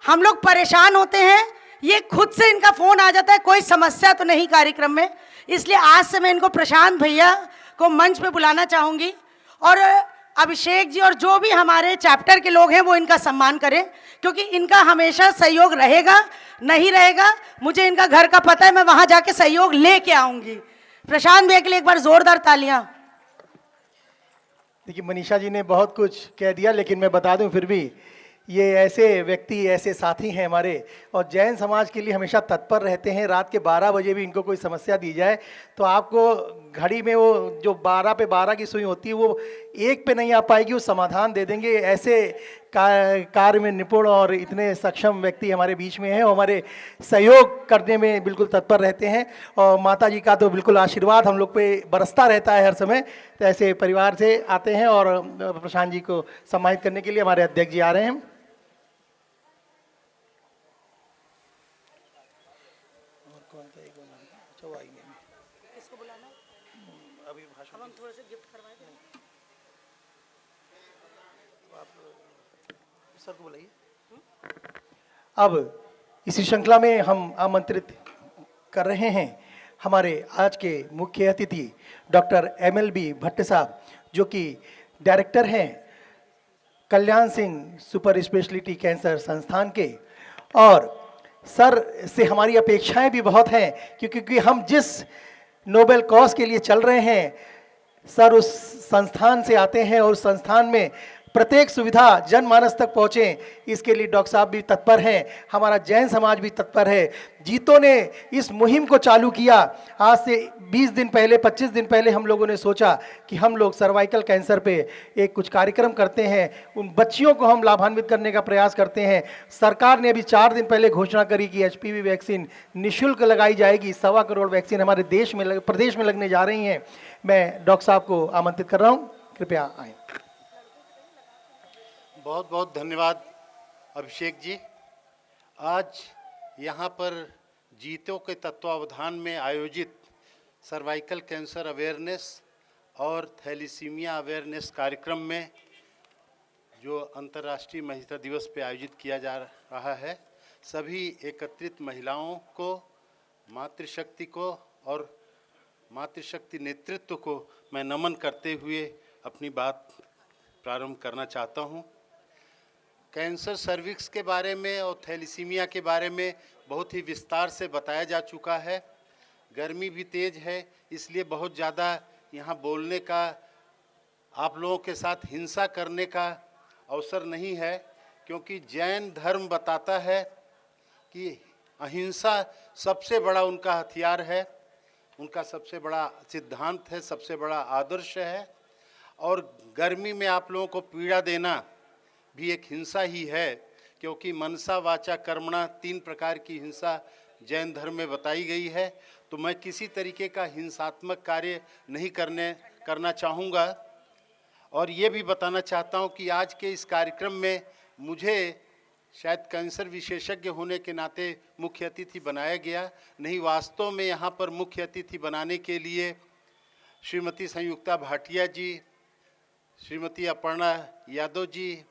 हम लोग परेशान होते हैं, ये खुद से इनका फ़ोन आ जाता है कोई समस्या तो नहीं कार्यक्रम में, इसलिए आज से मैं इनको प्रशांत भैया को मंच पे बुलाना चाहूँगी और अभिषेक जी और जो भी हमारे चैप्टर के लोग हैं वो इनका सम्मान करें, क्योंकि इनका हमेशा सहयोग रहेगा। नहीं रहेगा मुझे इनका घर का पता है, मैं वहाँ जाके सहयोग लेके आऊँगी। प्रशांत भैया के लिए एक बार ज़ोरदार तालियाँ। देखिए मनीषा जी ने बहुत कुछ कह दिया, लेकिन मैं बता दूं फिर भी ये ऐसे व्यक्ति, ऐसे साथी हैं हमारे और जैन समाज के लिए हमेशा तत्पर रहते हैं। रात के 12 बजे भी इनको कोई समस्या दी जाए तो आपको घड़ी में वो जो 12 पे 12 की सुई होती है वो 1 पे नहीं आ पाएगी, वो समाधान दे देंगे। ऐसे कार्य में निपुण और इतने सक्षम व्यक्ति हमारे बीच में हैं और हमारे सहयोग करने में बिल्कुल तत्पर रहते हैं और माता जी का तो बिल्कुल आशीर्वाद हम लोग पे बरसता रहता है हर समय। तो ऐसे परिवार से आते हैं और प्रशांत जी को सम्मानित करने के लिए हमारे अध्यक्ष जी आ रहे हैं। अब इसी श्रृंखला में हम आमंत्रित कर रहे हैं हमारे आज के मुख्य अतिथि डॉक्टर MLB भट्ट साहब, जो कि डायरेक्टर हैं Kalyan Singh super speciality cancer संस्थान के। और सर से हमारी अपेक्षाएं भी बहुत हैं क्योंकि हम जिस नोबेल कॉज के लिए चल रहे हैं, सर उस संस्थान से आते हैं और उस संस्थान में प्रत्येक सुविधा जनमानस तक पहुँचे, इसके लिए डॉक्टर साहब भी तत्पर हैं, हमारा जैन समाज भी तत्पर है। जीतो ने इस मुहिम को चालू किया। आज से 20 दिन पहले, 25 दिन पहले हम लोगों ने सोचा कि हम लोग सर्वाइकल कैंसर पे एक कुछ कार्यक्रम करते हैं, उन बच्चियों को हम लाभान्वित करने का प्रयास करते हैं। सरकार ने अभी 4 दिन पहले घोषणा करी कि HPV वैक्सीन निःशुल्क लगाई जाएगी। 1.25 करोड़ वैक्सीन हमारे प्रदेश में लगने जा रही हैं। मैं डॉक्टर साहब को आमंत्रित कर रहा हूँ, कृपया आएँ। बहुत बहुत धन्यवाद अभिषेक जी। आज यहाँ पर जीतो के तत्वावधान में आयोजित सर्वाइकल कैंसर अवेयरनेस और थैलीसीमिया अवेयरनेस कार्यक्रम में जो अंतर्राष्ट्रीय महिला दिवस पे आयोजित किया जा रहा है, सभी एकत्रित महिलाओं को, मातृशक्ति को और मातृशक्ति नेतृत्व को मैं नमन करते हुए अपनी बात प्रारंभ करना चाहता हूँ। कैंसर सर्विक्स के बारे में और थैलीसीमिया के बारे में बहुत ही विस्तार से बताया जा चुका है। गर्मी भी तेज है, इसलिए बहुत ज़्यादा यहाँ बोलने का, आप लोगों के साथ हिंसा करने का अवसर नहीं है, क्योंकि जैन धर्म बताता है कि अहिंसा सबसे बड़ा उनका हथियार है, उनका सबसे बड़ा सिद्धांत है, सबसे बड़ा आदर्श है। और गर्मी में आप लोगों को पीड़ा देना भी एक हिंसा ही है, क्योंकि मनसा वाचा कर्मणा 3 प्रकार की हिंसा जैन धर्म में बताई गई है। तो मैं किसी तरीके का हिंसात्मक कार्य नहीं करना चाहूँगा। और ये भी बताना चाहता हूँ कि आज के इस कार्यक्रम में मुझे शायद कैंसर विशेषज्ञ होने के नाते मुख्य अतिथि बनाया गया, नहीं वास्तव में यहाँ पर मुख्य अतिथि बनाने के लिए श्रीमती संयुक्ता भाटिया जी, श्रीमती अपर्णा यादव जी,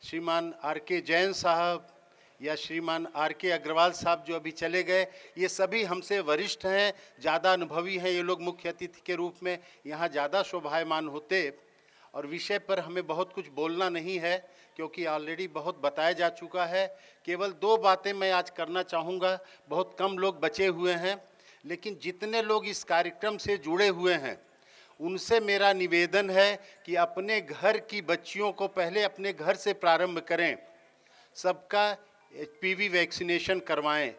श्रीमान RK जैन साहब या श्रीमान RK अग्रवाल साहब जो अभी चले गए, ये सभी हमसे वरिष्ठ हैं, ज़्यादा अनुभवी हैं। ये लोग मुख्य अतिथि के रूप में यहाँ ज़्यादा शोभायमान होते। और विषय पर हमें बहुत कुछ बोलना नहीं है, क्योंकि ऑलरेडी बहुत बताया जा चुका है। केवल 2 बातें मैं आज करना चाहूँगा। बहुत कम लोग बचे हुए हैं, लेकिन जितने लोग इस कार्यक्रम से जुड़े हुए हैं उनसे मेरा निवेदन है कि अपने घर की बच्चियों को पहले अपने घर से प्रारंभ करें। सबका HPV वैक्सीनेशन करवाएं।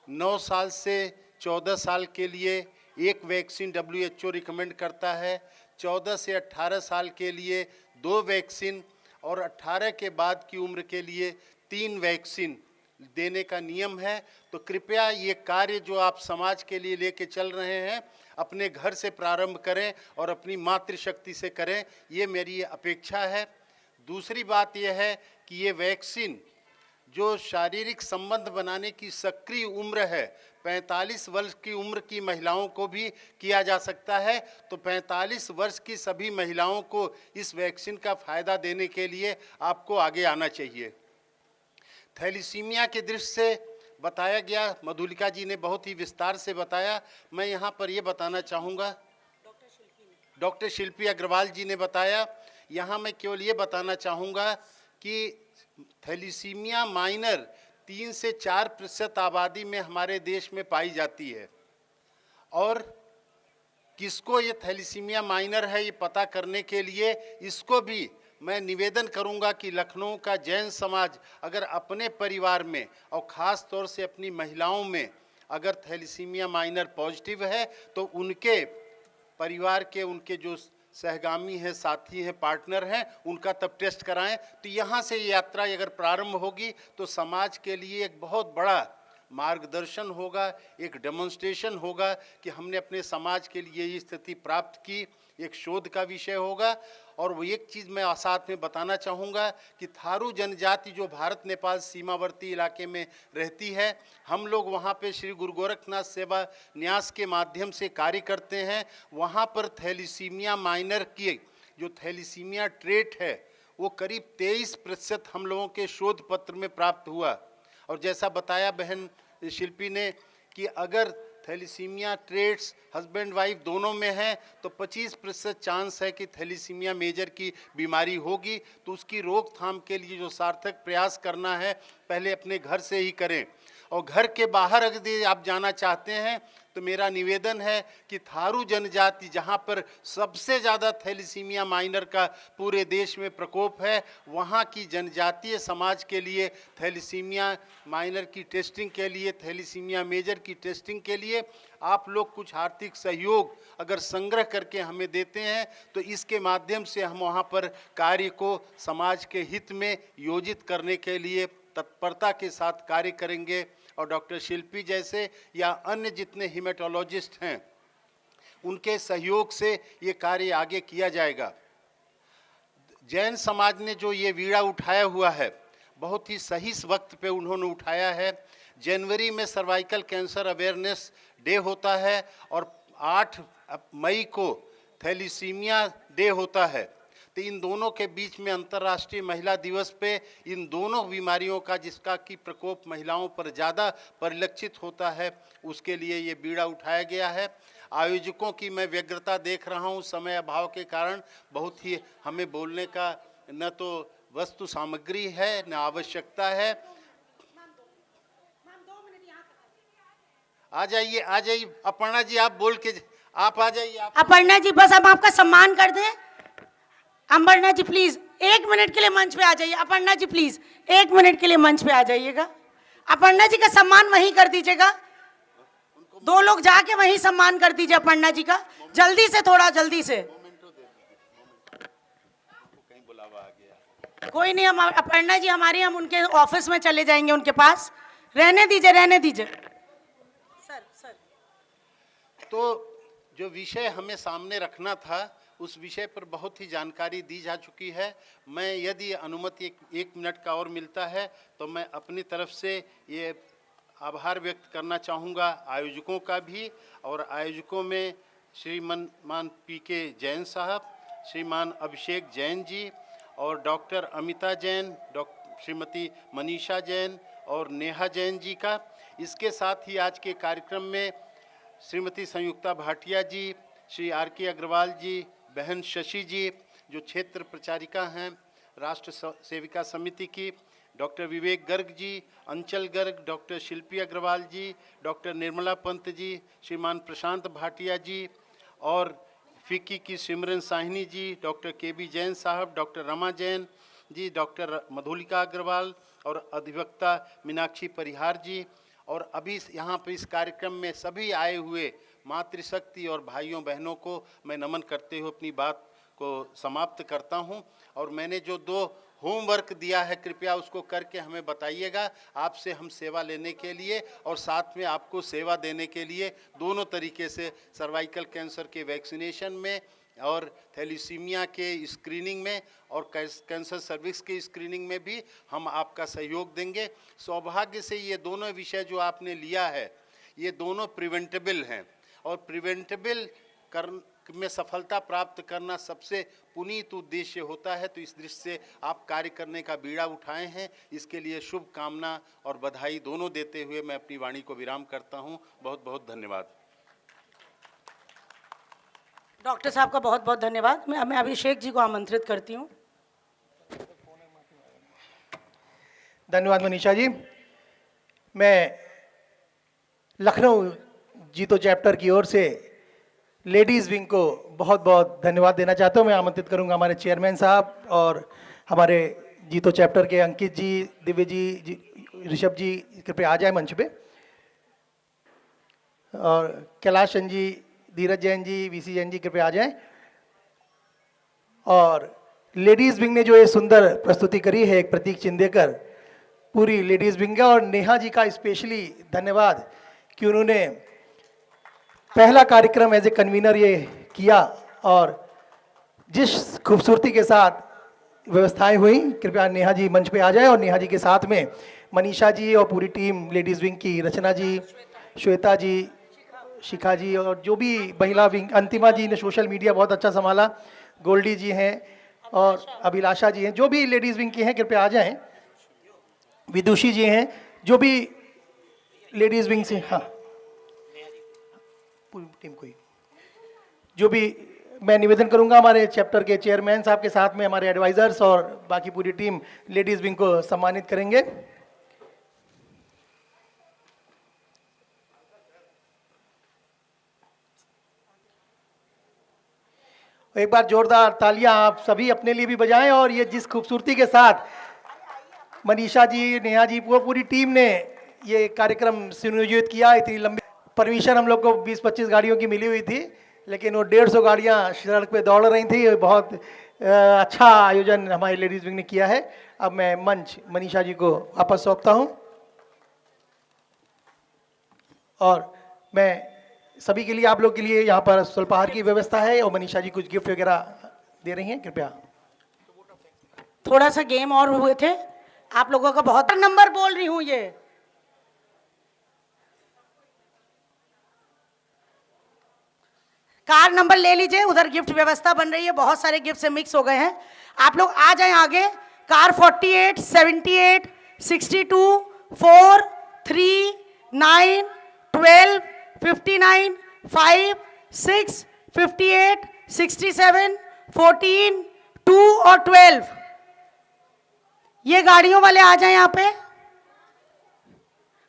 9 साल से 14 साल के लिए एक वैक्सीन WHO रिकमेंड करता है, 14 से 18 साल के लिए 2 वैक्सीन और 18 के बाद की उम्र के लिए 3 वैक्सीन देने का नियम है। तो कृपया ये कार्य जो आप समाज के लिए लेके चल रहे हैं अपने घर से प्रारंभ करें और अपनी मातृशक्ति से करें, ये मेरी अपेक्षा है। दूसरी बात यह है कि ये वैक्सीन जो शारीरिक संबंध बनाने की सक्रिय उम्र है 45 वर्ष की उम्र की महिलाओं को भी किया जा सकता है। तो 45 वर्ष की सभी महिलाओं को इस वैक्सीन का फ़ायदा देने के लिए आपको आगे आना चाहिए। थैलीसीमिया के दृष्टि से बताया गया, मधुलिका जी ने बहुत ही विस्तार से बताया। मैं यहाँ पर ये बताना चाहूँगा, डॉक्टर शिल्पी अग्रवाल जी ने बताया, यहाँ मैं केवल ये बताना चाहूँगा कि थैलीसीमिया माइनर 3 से 4% आबादी में हमारे देश में पाई जाती है। और किसको ये थैलीसीमिया माइनर है ये पता करने के लिए इसको भी मैं निवेदन करूंगा कि लखनऊ का जैन समाज अगर अपने परिवार में और ख़ास तौर से अपनी महिलाओं में अगर थैलीसीमिया माइनर पॉजिटिव है तो उनके परिवार के उनके जो सहगामी हैं, साथी हैं, पार्टनर हैं, उनका तब टेस्ट कराएं। तो यहाँ से ये यात्रा अगर प्रारंभ होगी तो समाज के लिए एक बहुत बड़ा मार्गदर्शन होगा, एक डेमोन्स्ट्रेशन होगा कि हमने अपने समाज के लिए ये स्थिति प्राप्त की, एक शोध का विषय होगा। और वो एक चीज़ मैं साथ में बताना चाहूँगा कि थारू जनजाति जो भारत नेपाल सीमावर्ती इलाके में रहती है, हम लोग वहाँ पे श्री गुरु गोरखनाथ सेवा न्यास के माध्यम से कार्य करते हैं। वहाँ पर थैलीसीमिया माइनर की जो थैलीसीमिया ट्रेट है वो करीब 23% हम लोगों के शोध पत्र में प्राप्त हुआ। और जैसा बताया बहन शिल्पी ने कि अगर थैलीसीमिया ट्रेट्स हस्बैंड वाइफ दोनों में है तो 25% चांस है कि थैलीसीमिया मेजर की बीमारी होगी। तो उसकी रोकथाम के लिए जो सार्थक प्रयास करना है पहले अपने घर से ही करें। और घर के बाहर अगर आप जाना चाहते हैं तो मेरा निवेदन है कि थारू जनजाति जहाँ पर सबसे ज़्यादा थैलीसीमिया माइनर का पूरे देश में प्रकोप है, वहाँ की जनजातीय समाज के लिए थैलीसीमिया माइनर की टेस्टिंग के लिए, थैलीसीमिया मेजर की टेस्टिंग के लिए आप लोग कुछ आर्थिक सहयोग अगर संग्रह करके हमें देते हैं तो इसके माध्यम से हम वहाँ पर कार्य को समाज के हित में योजित करने के लिए तत्परता के साथ कार्य करेंगे। और डॉक्टर शिल्पी जैसे या अन्य जितने हिमेटोलॉजिस्ट हैं उनके सहयोग से ये कार्य आगे किया जाएगा। जैन समाज ने जो ये बीड़ा उठाया हुआ है बहुत ही सही वक्त पे उन्होंने उठाया है। जनवरी में सर्वाइकल कैंसर अवेयरनेस डे होता है और 8 मई को थैलीसीमिया डे होता है। तो इन दोनों के बीच में अंतर्राष्ट्रीय महिला दिवस पे इन दोनों बीमारियों का जिसका कि प्रकोप महिलाओं पर ज़्यादा परिलक्षित होता है उसके लिए ये बीड़ा उठाया गया है। आयोजकों की मैं व्यग्रता देख रहा हूँ, समय अभाव के कारण बहुत ही हमें बोलने का न तो वस्तु सामग्री है न आवश्यकता है। आ जाइए अपर्णा जी, आप बोल के आप आ जाइए। अपर्णा जी बस हम आपका सम्मान कर दें। अपर्णा जी प्लीज 1 मिनट के लिए मंच पे आ जाइए। अपर्णा जी प्लीज 1 मिनट के लिए मंच पे आ जाइएगा। अपर्णा जी का सम्मान वहीं कर दीजिएगा, 2 लोग जाके वहीं सम्मान कर दीजिए अपर्णा जी का, जल्दी से, थोड़ा जल्दी से। कोई नहीं, हम अपर्णा जी हमारी, हम उनके ऑफिस में चले जाएंगे उनके पास। रहने दीजिए। सर तो जो विषय हमें सामने रखना था उस विषय पर बहुत ही जानकारी दी जा चुकी है। मैं यदि अनुमति 1 मिनट का और मिलता है तो मैं अपनी तरफ से ये आभार व्यक्त करना चाहूँगा आयोजकों का भी। और आयोजकों में श्रीमान PK जैन साहब, श्रीमान अभिषेक जैन जी और डॉक्टर अमिता जैन, श्रीमती मनीषा जैन और नेहा जैन जी का। इसके साथ ही आज के कार्यक्रम में श्रीमती संयुक्ता भाटिया जी, श्री RK अग्रवाल जी, बहन शशि जी जो क्षेत्र प्रचारिका हैं राष्ट्र सेविका समिति की, डॉक्टर विवेक गर्ग जी, अंचल गर्ग, डॉक्टर शिल्पी अग्रवाल जी, डॉक्टर निर्मला पंत जी, श्रीमान प्रशांत भाटिया जी और फिक्की की सिमरन साहिनी जी, डॉक्टर KB जैन साहब, डॉक्टर रमा जैन जी, डॉक्टर मधुलिका अग्रवाल और अधिवक्ता मीनाक्षी परिहार जी। और अभी यहाँ पर इस कार्यक्रम में सभी आए हुए मातृशक्ति और भाइयों बहनों को मैं नमन करते हुए अपनी बात को समाप्त करता हूँ। और मैंने जो 2 होमवर्क दिया है, कृपया उसको करके हमें बताइएगा। आपसे हम सेवा लेने के लिए और साथ में आपको सेवा देने के लिए दोनों तरीके से सर्वाइकल कैंसर के वैक्सीनेशन में और थैलीसीमिया के स्क्रीनिंग में और कैंसर सर्विक्स के स्क्रीनिंग में भी हम आपका सहयोग देंगे। सौभाग्य से ये दोनों विषय जो आपने लिया है ये दोनों प्रिवेंटेबल हैं और प्रिवेंटेबल में सफलता प्राप्त करना सबसे पुनीत उद्देश्य होता है। तो इस दृष्टि से आप कार्य करने का बीड़ा उठाए हैं, इसके लिए शुभकामना और बधाई दोनों देते हुए मैं अपनी वाणी को विराम करता हूं। बहुत बहुत धन्यवाद। डॉक्टर साहब का बहुत बहुत धन्यवाद। मैं अभिषेक जी को आमंत्रित करती हूँ। धन्यवाद मनीषा जी। मैं लखनऊ जीतो चैप्टर की ओर से लेडीज़ विंग को बहुत बहुत धन्यवाद देना चाहता हूँ। मैं आमंत्रित करूँगा हमारे चेयरमैन साहब और हमारे जीतो चैप्टर के अंकित जी, दिव्य जी, ऋषभ जी, कृपया आ जाए मंच पे। और कैलाश चंद जी, धीरज जैन जी, वीसी जैन जी, कृपया आ जाएं। और लेडीज़ विंग ने जो ये सुंदर प्रस्तुति करी है, एक प्रतीक चिन्ह देकर, पूरी लेडीज़ विंग का और नेहा जी का स्पेशली धन्यवाद कि उन्होंने पहला कार्यक्रम एज ए कन्वीनर ये किया और जिस खूबसूरती के साथ व्यवस्थाएं हुई। कृपया नेहा जी मंच पे आ जाए और नेहा जी के साथ में मनीषा जी और पूरी टीम लेडीज़ विंग की, रचना जी, श्वेता जी, शिखा जी और जो भी महिला विंग, अंतिमा जी ने सोशल मीडिया बहुत अच्छा संभाला, गोल्डी जी हैं और अभिलाषा जी हैं, जो भी लेडीज़ विंग की हैं कृपया आ जाएं। विदुषी जी हैं, जो भी लेडीज़ विंग से, हाँ पूरी टीम को ही, जो भी मैं निवेदन करूंगा हमारे चैप्टर के चेयरमैन साहब के साथ में हमारे एडवाइजर्स और बाकी पूरी टीम लेडीज़ विंग को सम्मानित करेंगे। एक बार जोरदार तालियां आप सभी अपने लिए भी बजाएं। और ये जिस खूबसूरती के साथ मनीषा जी, नेहा जी, पूरी टीम ने ये कार्यक्रम सुनियोजित किया, इतनी लंबी परमिशन हम लोग को 20-25 गाड़ियों की मिली हुई थी, लेकिन वो 150 गाड़ियाँ सड़क पे दौड़ रही थी। बहुत अच्छा आयोजन हमारी लेडीज़ विंग ने किया है। अब मैं मंच मनीषा जी को वापस सौंपता हूँ और मैं सभी के लिए, आप लोग के लिए यहाँ पर स्वल्पाहार की व्यवस्था है और मनीषा जी कुछ गिफ्ट वगैरह दे रही हैं। कृपया थोड़ा सा गेम और हुए थे आप लोगों का। बहुत नंबर बोल रही हूँ, ये कार नंबर ले लीजिए, उधर गिफ्ट व्यवस्था बन रही है, बहुत सारे गिफ्ट से मिक्स हो गए हैं। आप लोग आ जाएं आगे। कार 48, 78, 62, 4, 3, 9, 12, 59, 5, 6, 58, 67, 14, 2 और 12, ये गाड़ियों वाले आ जाएं यहाँ पे।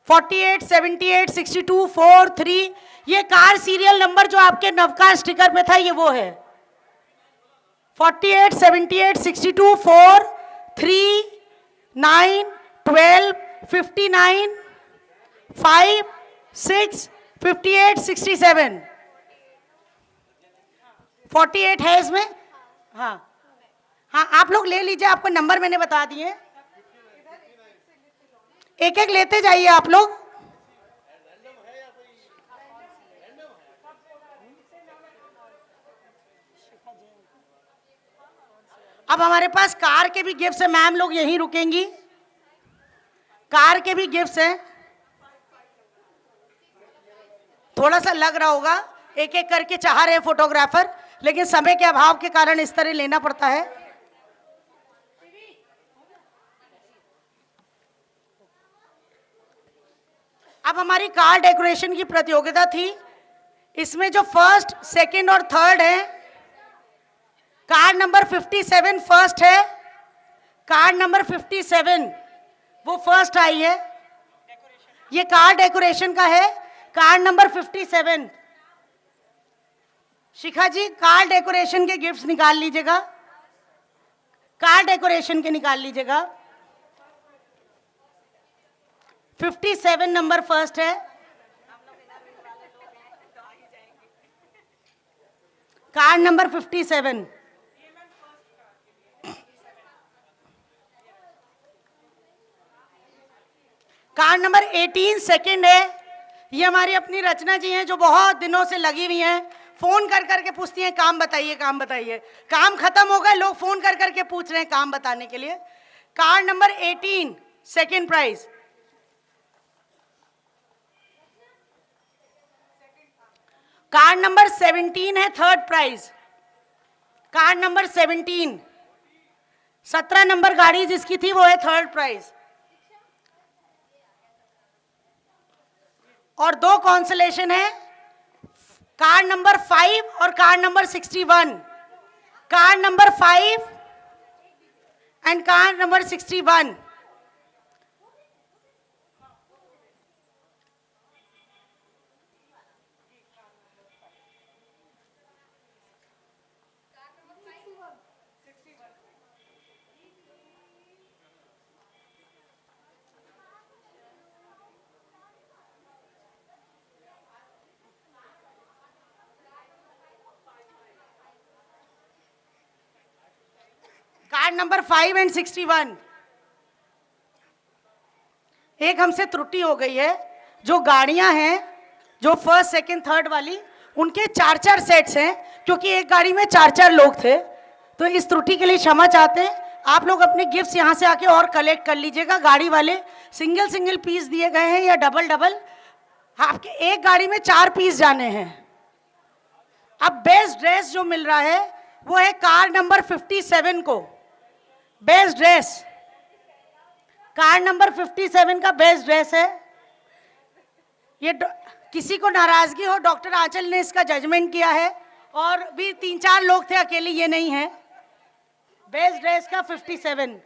48, 78, 62, 4, 3, ये कार सीरियल नंबर जो आपके नवकार स्टिकर पे था ये वो है। 48, 78, 62, 4, 3, 9, 12, 59, 5, 6, 58, 67, 48 है इसमें। हाँ हाँ, आप लोग ले लीजिए, आपको नंबर मैंने बता दिए, एक एक लेते जाइए आप लोग। अब हमारे पास कार के भी गिफ्ट्स हैं, मैम लोग यहीं रुकेंगी। कार के भी गिफ्ट्स हैं, थोड़ा सा लग रहा होगा, एक एक करके चाह रहे हैं फोटोग्राफर, लेकिन समय के अभाव के कारण इस तरह लेना पड़ता है। अब हमारी कार डेकोरेशन की प्रतियोगिता थी, इसमें जो फर्स्ट, सेकंड और थर्ड है, कार नंबर 57 फर्स्ट है, कार नंबर 57 वो फर्स्ट आई है, ये कार डेकोरेशन का है, कार नंबर 57। शिखा जी कार डेकोरेशन के गिफ्ट्स निकाल लीजिएगा, कार डेकोरेशन के निकाल लीजिएगा। 57 नंबर फर्स्ट है, car number 57। Card number 18 second है। ये हमारी अपनी रचना जी हैं जो बहुत दिनों से लगी हुई हैं, फोन कर करके पूछती हैं काम बताइए काम बताइए। काम खत्म हो गए, लोग फोन कर करके पूछ रहे हैं काम बताने के लिए। Card number 18 second prize. Card number 17 है third prize. Card number 17, 17 number गाड़ी जिसकी थी वो है थर्ड प्राइज। और 2 कॉन्सोलेशन है, कार्ड नंबर 5 और card number 61। Card number 5 and card number 61। Card number 5 and 61। एक हमसे त्रुटि हो गई है, जो गाड़ियां हैं जो फर्स्ट सेकंड थर्ड वाली उनके 4-4 सेट्स हैं, क्योंकि एक गाड़ी में 4-4 लोग थे, तो इस त्रुटि के लिए क्षमा चाहते हैं। आप लोग अपने गिफ्ट्स यहाँ से आके और कलेक्ट कर लीजिएगा। गाड़ी वाले सिंगल सिंगल पीस दिए गए हैं या डबल डबल, आपके एक गाड़ी में 4 पीस जाने हैं। अब बेस्ट ड्रेस जो मिल रहा है वो है कार्ड नंबर 57 को। बेस्ट ड्रेस कार्ड नंबर 57 का बेस्ट ड्रेस है। ये किसी को नाराजगी हो, डॉक्टर आंचल ने इसका जजमेंट किया है, और भी 3-4 लोग थे, अकेले ये नहीं है। बेस्ट ड्रेस का 57।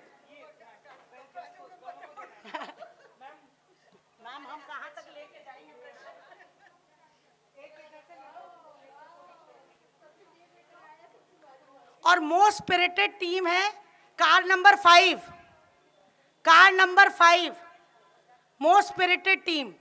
और मोस्ट स्पिरिटेड टीम है card number 5। Card number 5 most spirited team.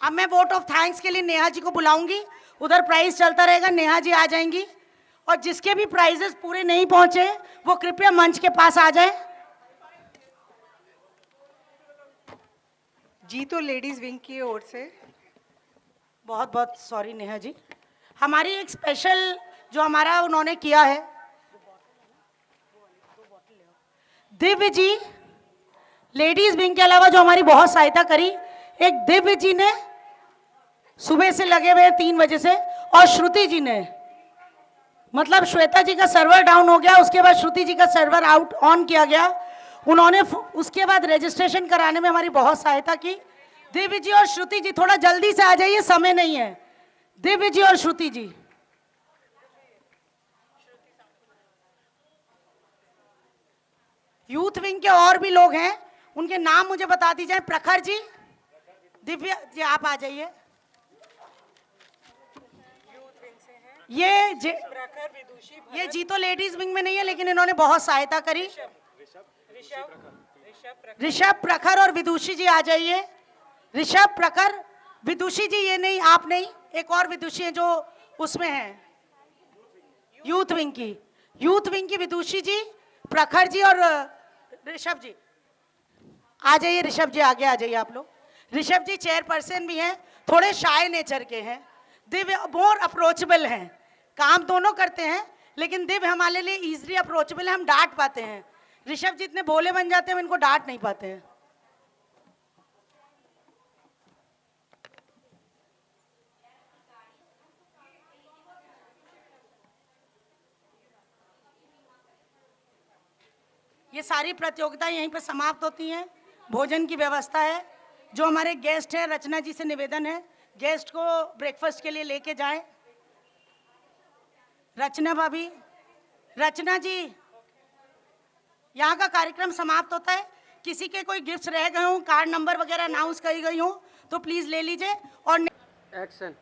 अब मैं वोट ऑफ थैंक्स के लिए नेहा जी को बुलाऊंगी। उधर प्राइज चलता रहेगा, नेहा जी आ जाएंगी। और जिसके भी प्राइजेस पूरे नहीं पहुंचे वो कृपया मंच के पास आ जाए। जीतो लेडीज विंग की ओर से बहुत बहुत सॉरी नेहा जी। हमारी एक स्पेशल जो हमारा उन्होंने किया है, दिव्य जी लेडीज विंग के अलावा जो हमारी बहुत सहायता करी, एक दिव्य जी ने सुबह से लगे हुए 3 बजे से, और श्रुति जी ने, मतलब श्वेता जी का सर्वर डाउन हो गया, उसके बाद श्रुति जी का सर्वर आउट ऑन किया गया, उन्होंने उसके बाद रजिस्ट्रेशन कराने में हमारी बहुत सहायता की। दिव्य जी और श्रुति जी थोड़ा जल्दी से आ जाइए, समय नहीं है। दिव्य जी और श्रुति जी। यूथ विंग के और भी लोग हैं, उनके नाम मुझे बता दी जाए। प्रखर जी, दिव्या जी आप आ जाइए। ये जीतो लेडीज विंग में नहीं है, लेकिन इन्होंने बहुत सहायता करी। ऋषभ, प्रखर और विदुषी जी आ जाइए। ऋषभ, प्रखर, विदुषी जी ये नहीं, आप नहीं, एक और विदुषी है जो उसमें है यूथ विंग की। यूथ विंग की विदुषी जी, प्रखर जी और ऋषभ जी आ जाइए। ऋषभ जी आगे आ जाइए आप लोग। ऋषभ जी चेयरपर्सन भी हैं, थोड़े शाय नेचर के हैं। दिव्य मोर अप्रोचेबल हैं, काम दोनों करते हैं, लेकिन दिव्य हमारे लिए इजीली अप्रोचेबल है, हम डांट पाते हैं। ऋषभ जी इतने भोले बन जाते हैं, हम इनको डांट नहीं पाते हैं। ये सारी प्रतियोगिताएं यहीं पर समाप्त होती हैं। भोजन की व्यवस्था है। जो हमारे गेस्ट हैं, रचना जी से निवेदन है गेस्ट को ब्रेकफास्ट के लिए लेके जाएं। रचना भाभी, रचना जी, यहाँ का कार्यक्रम समाप्त होता है। किसी के कोई गिफ्ट्स रह गए हों, कार्ड नंबर वगैरह अनाउंस करी गई हो, तो प्लीज ले लीजिए। और एक्शन।